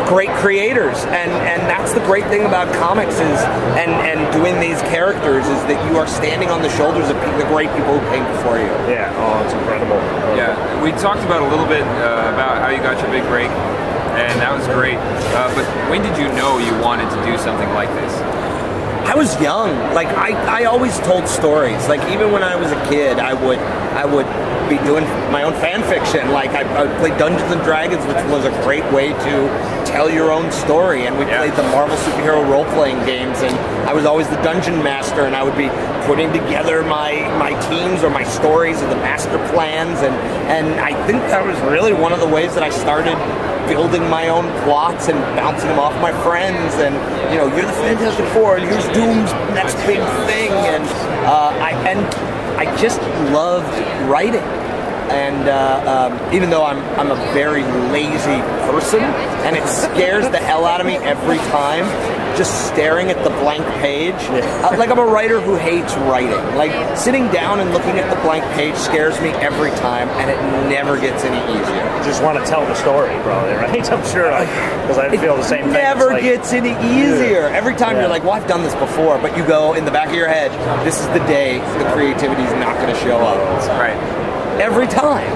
great creators, and that's the great thing about comics is and doing these characters is that you are standing on the shoulders of the great people who came before you. Yeah, it's incredible. Yeah, we talked about a little bit about how you got your big break, and that was great. But when did you know you wanted to do something like this? I was young. Like I always told stories. Like even when I was a kid, I would be doing my own fan fiction. Like I would play Dungeons and Dragons, which was a great way to tell your own story. And we played the Marvel superhero role-playing games, and I was always the dungeon master, and I would be putting together my teams or my stories or the master plans. And I think that was really one of the ways that I started building my own plots and bouncing them off my friends, and you're the Fantastic Four, and here's Doom's next big thing, and I just loved writing, and even though I'm a very lazy person, and it scares the hell out of me every time, just staring at the blank page. Like I'm a writer who hates writing. Like sitting down and looking at the blank page scares me every time, and it never gets any easier. You just want to tell the story, probably, right? I'm sure, because I feel the same thing. It never gets any easier. Every time you're like, well, I've done this before, but you go in the back of your head, this is the day the creativity is not going to show up. Right. Every time.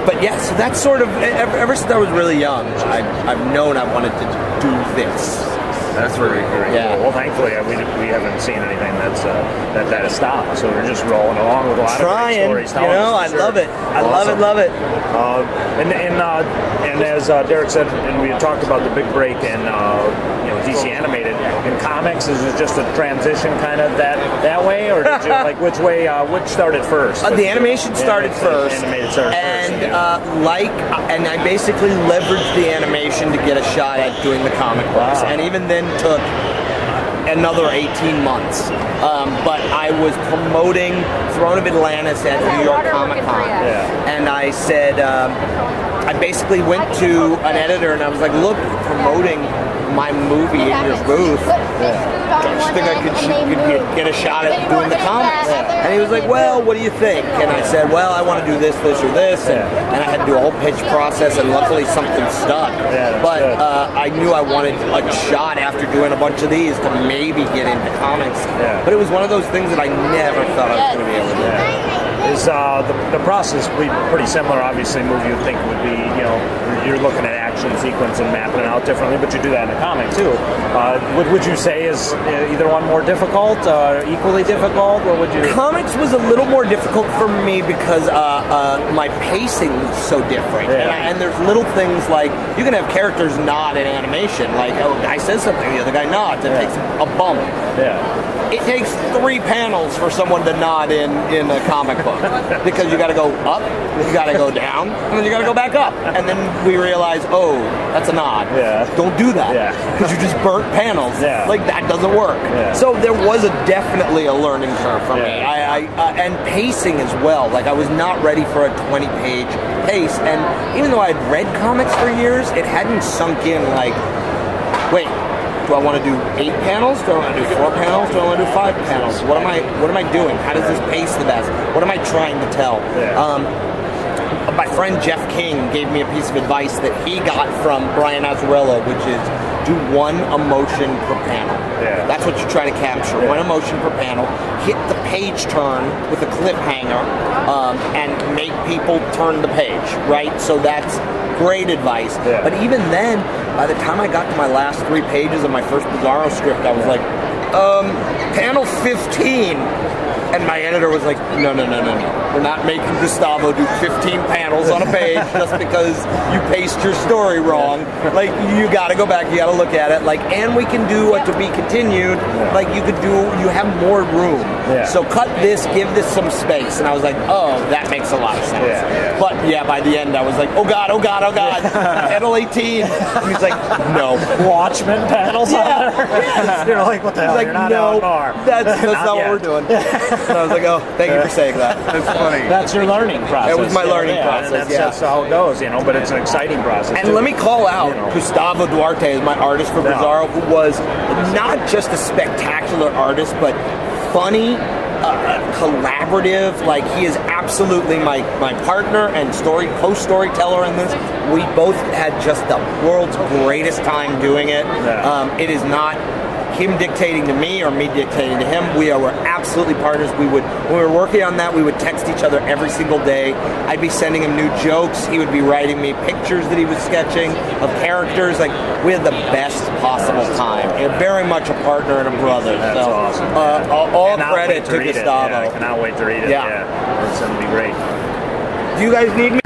But yeah, so that's sort of, ever since I was really young, I've known I wanted to do this. That's really great. Yeah. Well, thankfully, we haven't seen anything that has stopped. So we're just rolling along with a lot of great stories. I love it. I love it. And as Derek said, and we had talked about the big break in DC animated. In comics, is it just a transition kind of that way, or did you which started first? The animation started first. Animated started first. And I basically leveraged the animation to get a shot at doing the comic books, and even then took another 18 months. But I was promoting Throne of Atlantis at New York Comic Con, and I said, I basically went to an editor and I was like, look, promoting my movie in your booth. I just think I could get a shot at doing the comics. And he was like, well, what do you think? And I said, well, I want to do this, this, or this. And I had to do a whole pitch process, and luckily something stuck. But I knew I wanted a shot after doing a bunch of these to maybe get into comics. But it was one of those things that I never thought I was going to be able to do. Is the process pretty similar? Obviously, movie you'd think would be, you're looking at action sequence and mapping it out differently, but you do that in a comic too. Would you say is either one more difficult, equally difficult? What would you? Comics was a little more difficult for me because my pacing was so different, and there's little things like you can have characters nod in animation, like guy says something, the other guy nods, it takes a bump. It takes 3 panels for someone to nod in a comic book because you got to go up, you got to go down, and then you got to go back up, and then we realize, oh, that's a nod. Don't do that because you just burnt panels. Like that doesn't work. So there was definitely a learning curve for me. And pacing as well. Like I was not ready for a 20-page pace, and even though I'd read comics for years, it hadn't sunk in. Like, wait. Do I want to do 8 panels? Do I want to do 4 panels? Do I want to do 5 panels? What am I doing? How does this pace the best? What am I trying to tell? My friend Jeff King gave me a piece of advice that he got from Brian Azzarello, which is do 1 emotion per panel. Yeah. That's what you try to capture, 1 emotion per panel. Hit the page turn with a cliffhanger and make people turn the page, right? So that's great advice. Yeah. But even then, by the time I got to my last 3 pages of my first Bizarro script, I was like, panel 15. And my editor was like, no. We're not making Gustavo do 15 panels on a page just because you paced your story wrong. Like, you gotta go back, you gotta look at it. Like, and we can do a to be continued. Like, you have more room. Yeah. So cut this, give this some space. And I was like, oh, that makes a lot of sense. Yeah. But yeah, by the end, I was like, oh God. Panel 18. And he's like, no. Watchmen panels on there? Yeah. You're like, what the hell? He's like, You're not no, far. that's not what we're doing. And I was like, oh, thank you for saying that. That's funny. That's your learning process. It was my learning process, and that's how it goes, but it's an exciting process. And too. let me call out Gustavo Duarte is my artist for Bizarro, who was not just a spectacular artist, but funny, collaborative. Like, he is absolutely my partner and co-storyteller in this. We both had just the world's greatest time doing it. Yeah. It is not him dictating to me or me dictating to him. We were absolutely partners. When we were working on that, we would text each other every single day. I'd be sending him new jokes. He would be writing me pictures that he was sketching of characters. Like, we had the best possible time. Very much a partner and a brother. That's awesome. All credit to Gustavo. I cannot wait to read it. Yeah. It's going to be great. Do you guys need me?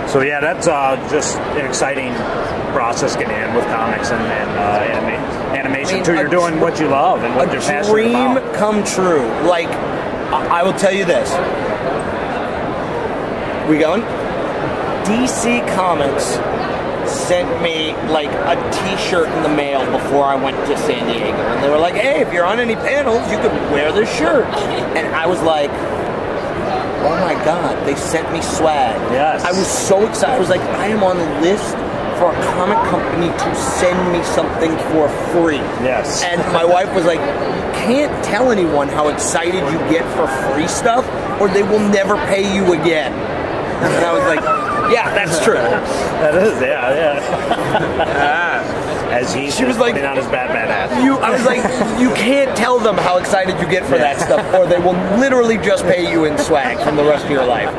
So yeah, that's just an exciting process getting in with comics and animation too. You're doing what you love and what you're passionate about. A dream come true. Like, I will tell you this. We going? DC Comics sent me like a t-shirt in the mail before I went to San Diego. And they were like, hey, if you're on any panels, you could wear this shirt. And I was like, oh my God, they sent me swag. Yes. I was so excited. I was like, I am on the list for a comic company to send me something for free. Yes. And my wife was like, you can't tell anyone how excited you get for free stuff or they will never pay you again. And I was like, yeah, that's true. That is, yeah. As she was like, putting on his Batman hat. I was like, you can't tell them how excited you get for that stuff, or they will literally just pay you in swag from the rest of your life.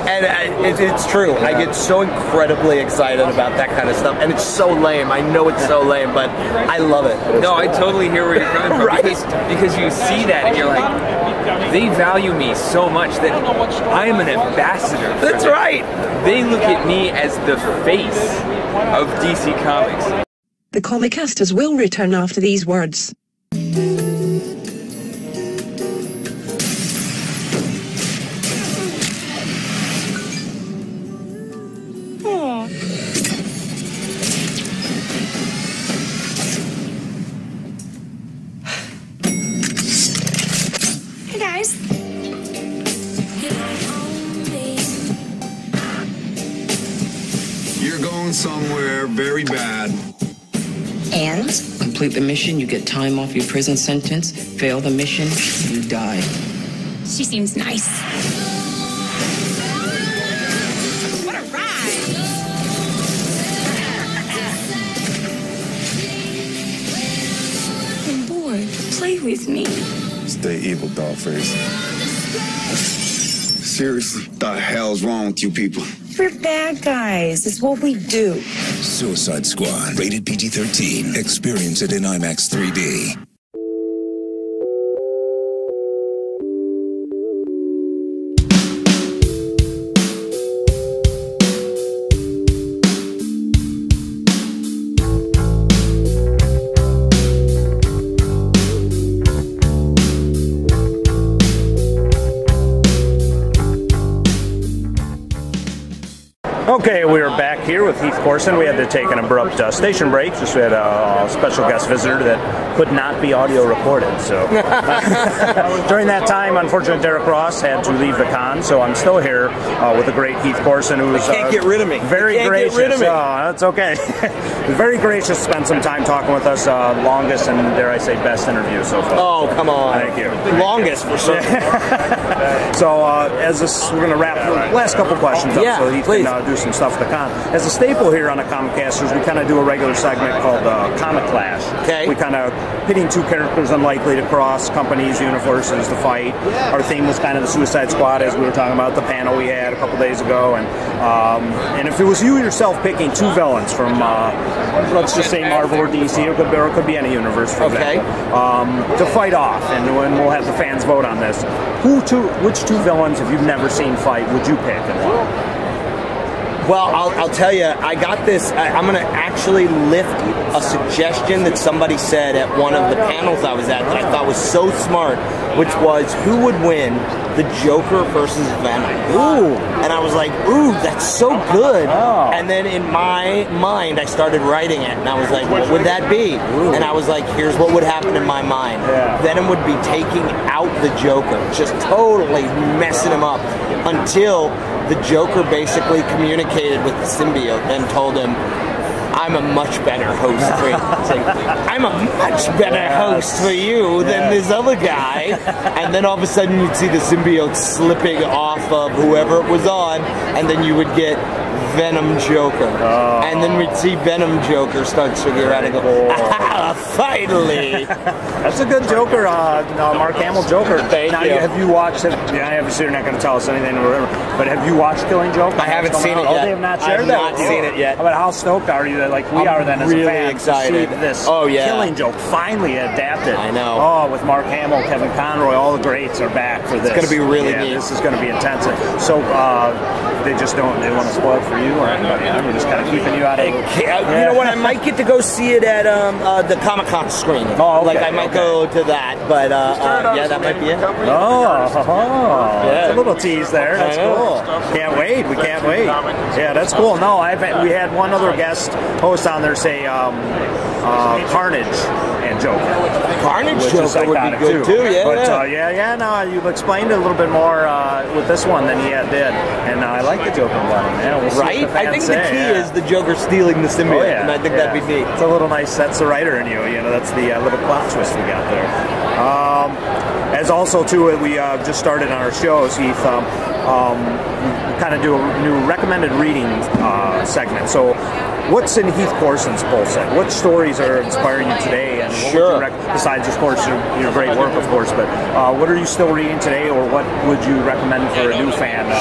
And it's true. I get so incredibly excited about that kind of stuff, and it's so lame. I know it's so lame, but I love it. No, I totally hear where you're coming from. Right. Because you see that, and you're like, they value me so much that I am an ambassador. That's right. They look at me as the face of DC Comics. The Comicasters will return after these words. Hey guys. You're going somewhere very bad. And? Complete the mission, you get time off your prison sentence. Fail the mission, you die. She seems nice. What a ride! I'm bored. Play with me. Stay evil, Dollface. Seriously, the hell's wrong with you people? We're bad guys. It's what we do. Suicide Squad, rated PG-13. Experience it in IMAX 3D. Okay, we are back here with Heath Corson. We had to take an abrupt station break. Just we had a special guest visitor that could not be audio recorded. So during that time, unfortunately, Derek Ross had to leave the con. So I'm still here with the great Heath Corson, who's can't get rid of me. Very gracious. Get rid of me. That's okay. Very gracious to spend some time talking with us. Longest and dare I say best interview so far. Oh, come on. Thank you. Longest for sure. So as this, we're going to wrap the last couple questions up, so Heath can do some stuff at the con. As a staple here on the Comicasters, we kind of do a regular segment called Comic Clash. Okay. We kind of pitting two characters unlikely to cross companies, universes to fight. Our theme was kind of the Suicide Squad, as we were talking about the panel we had a couple days ago, and if it was you yourself picking two villains from let's just say Marvel or DC, or it could be any universe, for example, to fight off, and we'll have the fans vote on this. Which two villains, if you've never seen fight, would you pick and why? Well, I'll tell you, I got this. I'm going to actually lift a suggestion that somebody said at one of the panels I was at that I thought was so smart, which was who would win, the Joker versus Venom? Ooh. And I was like, ooh, that's so good. Oh. And then in my mind, I started writing it, and I was like, what would that be? Ooh. And I was like, here's what would happen in my mind. Yeah. Venom would be taking out the Joker, just totally messing him up, until the Joker basically communicated with the symbiote and told him, I'm a much better host for you. It's like, I'm a much better host for you than this other guy. And then all of a sudden you'd see the symbiote slipping off of whoever it was on, and then you would get Venom Joker. Oh. And then we'd see Venom Joker start swinging around and go, ah, finally. That's a good Joker, Mark Hamill Joker. Now, have you watched it? Yeah, obviously you're not going to tell us anything or whatever, but have you watched Killing Joke? I haven't seen it yet. Oh, they have not shared that? I have not seen it yet. But how stoked are you that, like we are then as really a fan, excited to see this Killing Joke finally adapted? I know. Oh, with Mark Hamill, Kevin Conroy, all the greats are back for this. It's going to be really neat. This is going to be intense. So they just don't, they want to spoil it for you or anybody? We're just kind of keeping you out of it. You know what? I might get to go see it at the Comic-Con screening. Oh, okay. Like I might go to that, but yeah, that might be it. Yeah. It's a little tease there. That's cool. Can't wait. We can't wait. Yeah, that's cool. No, we had one other guest host on there say Carnage and Joker. Carnage Joker would be good too. Yeah. But no, you've explained it a little bit more with this one than he did, and I like the Joker one. Yeah, we'll right? I think the key is the Joker stealing the symbiote, and I think that'd be neat. It's a little nice. That's the writer in you. You know, that's the little plot twist we got there. As also too, we just started on our shows, Heath. We kind of do a new recommended reading segment. So, what's in Heath Corson's pull set? What stories are inspiring you today? And what would you besides, of course, your great work, of course, but what are you still reading today, or what would you recommend for a new fan?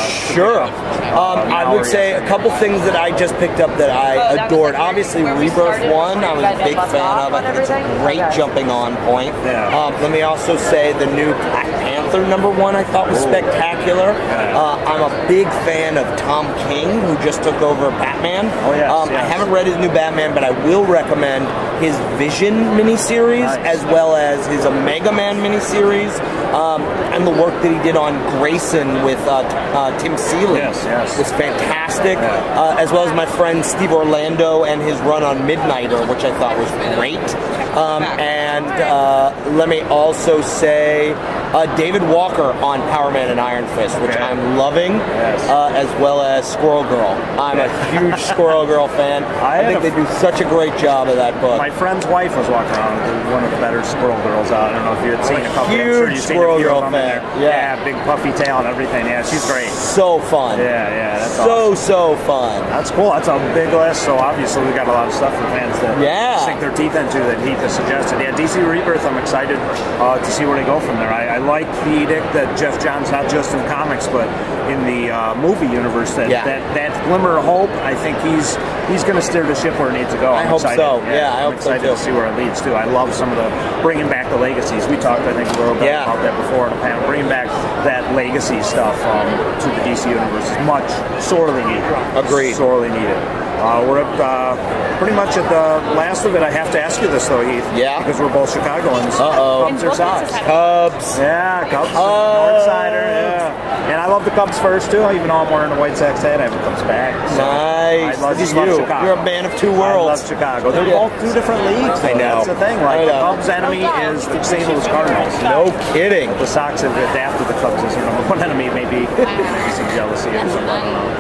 I would say a couple things that I just picked up that I adored. Obviously, Rebirth 1, I was a big fan of. I think it's a great jumping on point. Let me also say the new Black Panther #1 I thought was spectacular. I'm a big fan of Tom King, who just took over Batman. I haven't read his new Batman, but I will recommend his Vision miniseries as well as his Omega Man miniseries, and the work that he did on Grayson with Tim Seeley was fantastic, as well as my friend Steve Orlando and his run on Midnighter, which I thought was great. And let me also say David Walker on Power Man and Iron Fist, which I'm loving, as well as Squirrel Girl. I'm a huge Squirrel Girl fan. I think they do such a great job of that book. My friend's wife was walking around with one of the better Squirrel Girls out. I don't know if you had seen a couple. Huge Squirrel Girl fan. Yeah, big puffy tail and everything. Yeah, she's great. So fun. Yeah, that's so fun. That's cool. That's a big list. So obviously we got a lot of stuff for fans to sink their teeth into that Heath has suggested. Yeah, DC Rebirth. I'm excited to see where they go from there. I like the edict that Jeff Johns, not just in comics but in the movie universe, that glimmer of hope. I think he's going to steer the ship where it needs to go. I hope so. I'm excited to see where it leads to. I love some of the bringing back the legacies. We talked, I think, a little bit about that before in the panel. Bringing back that legacy stuff to the DC universe is sorely needed. Agreed. Sorely needed. We're pretty much at the last of it. I have to ask you this, though, Heath. Yeah? Because we're both Chicagoans. Uh-oh. Cubs or Sox? Cubs. Yeah, Cubs. Northsider, yeah. And I love the Cubs first, too. Even though I'm wearing a White Sox hat, I have the Cubs back. So nice. I just love Chicago. You're a man of two worlds. I love Chicago. They're both two different leagues, though. I know. That's the thing. Like, the Cubs' enemy is the St. Louis Cardinals. No kidding. But the Sox have adapted the Cubs as their number one enemy. Maybe some jealousy or something. I don't know.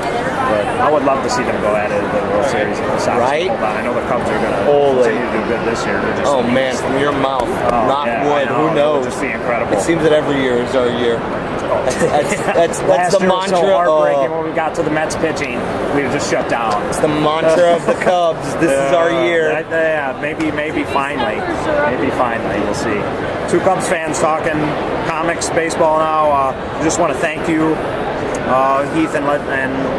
But I would love to see them go at it in the World Series if the Sox hold on. I know the Cubs are going to continue to do good this year. Oh, man, from your mouth. Knock wood. Who knows? It'll just be incredible. It seems that every year is our year. That's the mantra. So heartbreaking when we got to the Mets pitching, we just shut down. It's the mantra of the Cubs. This is our year. Yeah, maybe finally. Maybe finally. We'll see. Two Cubs fans talking comics, baseball now. Just want to thank you, Heath, and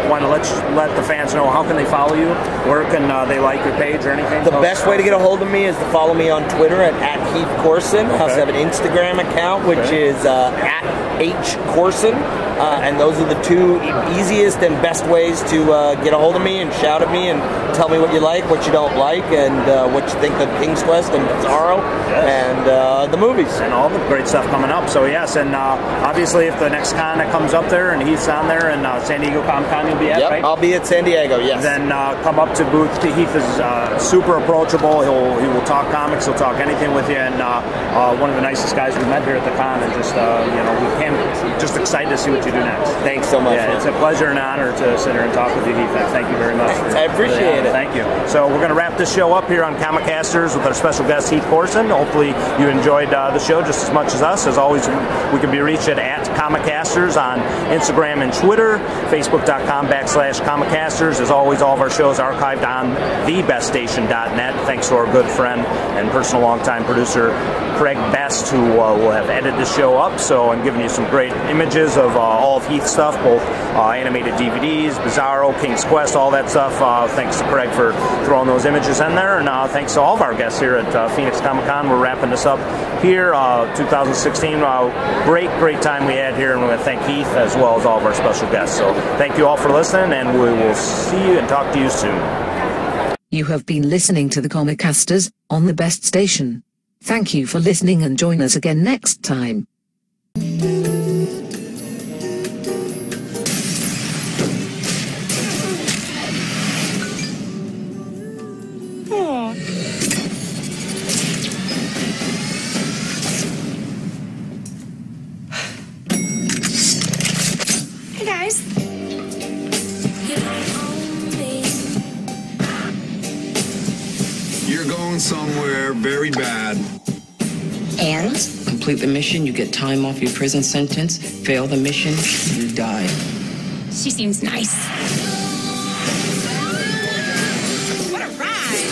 want to let the fans know how can they follow you. Where can they like your page or anything? The best way to get a hold of me is to follow me on Twitter at Heath Corson. I also have an Instagram account, which is at H Corson. And those are the two easiest and best ways to get a hold of me and shout at me and tell me what you like, what you don't like, and what you think of King's Quest and Bizarro and the movies. And all the great stuff coming up. So yes, and obviously if the next con that comes up there and Heath's on there and San Diego Comic-Con you'll be at, right? I'll be at San Diego, yes. Then come up to booth. Heath is super approachable. He will talk comics, he'll talk anything with you, and one of the nicest guys we met here at the con, and just just excited to see what you do next. Thanks so much. Yeah, it's a pleasure and honor to sit here and talk with you, Heath. Thank you very much. I appreciate it. Thank you. So we're going to wrap this show up here on Comicasters with our special guest, Heath Corson. Hopefully you enjoyed the show just as much as us. As always, we can be reached at Comicasters on Instagram and Twitter, Facebook.com/Comicasters. As always, all of our shows are archived on thebeststation.net. Thanks to our good friend and personal longtime producer, Craig Best, who will have edited the show up, and giving you some great images of all of Heath's stuff, both animated DVDs, Bizarro, King's Quest, all that stuff. Thanks to Craig for throwing those images in there, and thanks to all of our guests here at Phoenix Comic-Con. We're wrapping this up here, 2016. Great time we had here, and we want to thank Heath as well as all of our special guests. So thank you all for listening, and we will see you and talk to you soon. You have been listening to the Comicasters on the Best Station. Thank you for listening, and join us again next time. Hey guys. You're going somewhere very bad. And? Complete the mission, you get time off your prison sentence. Fail the mission, you die. She seems nice. What a ride!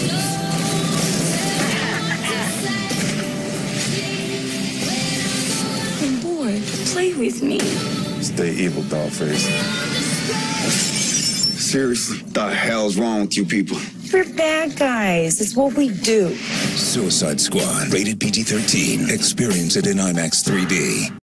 Oh boy, play with me. Stay evil, doll face. Seriously, the hell's wrong with you people? We're bad guys. It's what we do. Suicide Squad, rated PG-13. Experience it in IMAX 3D.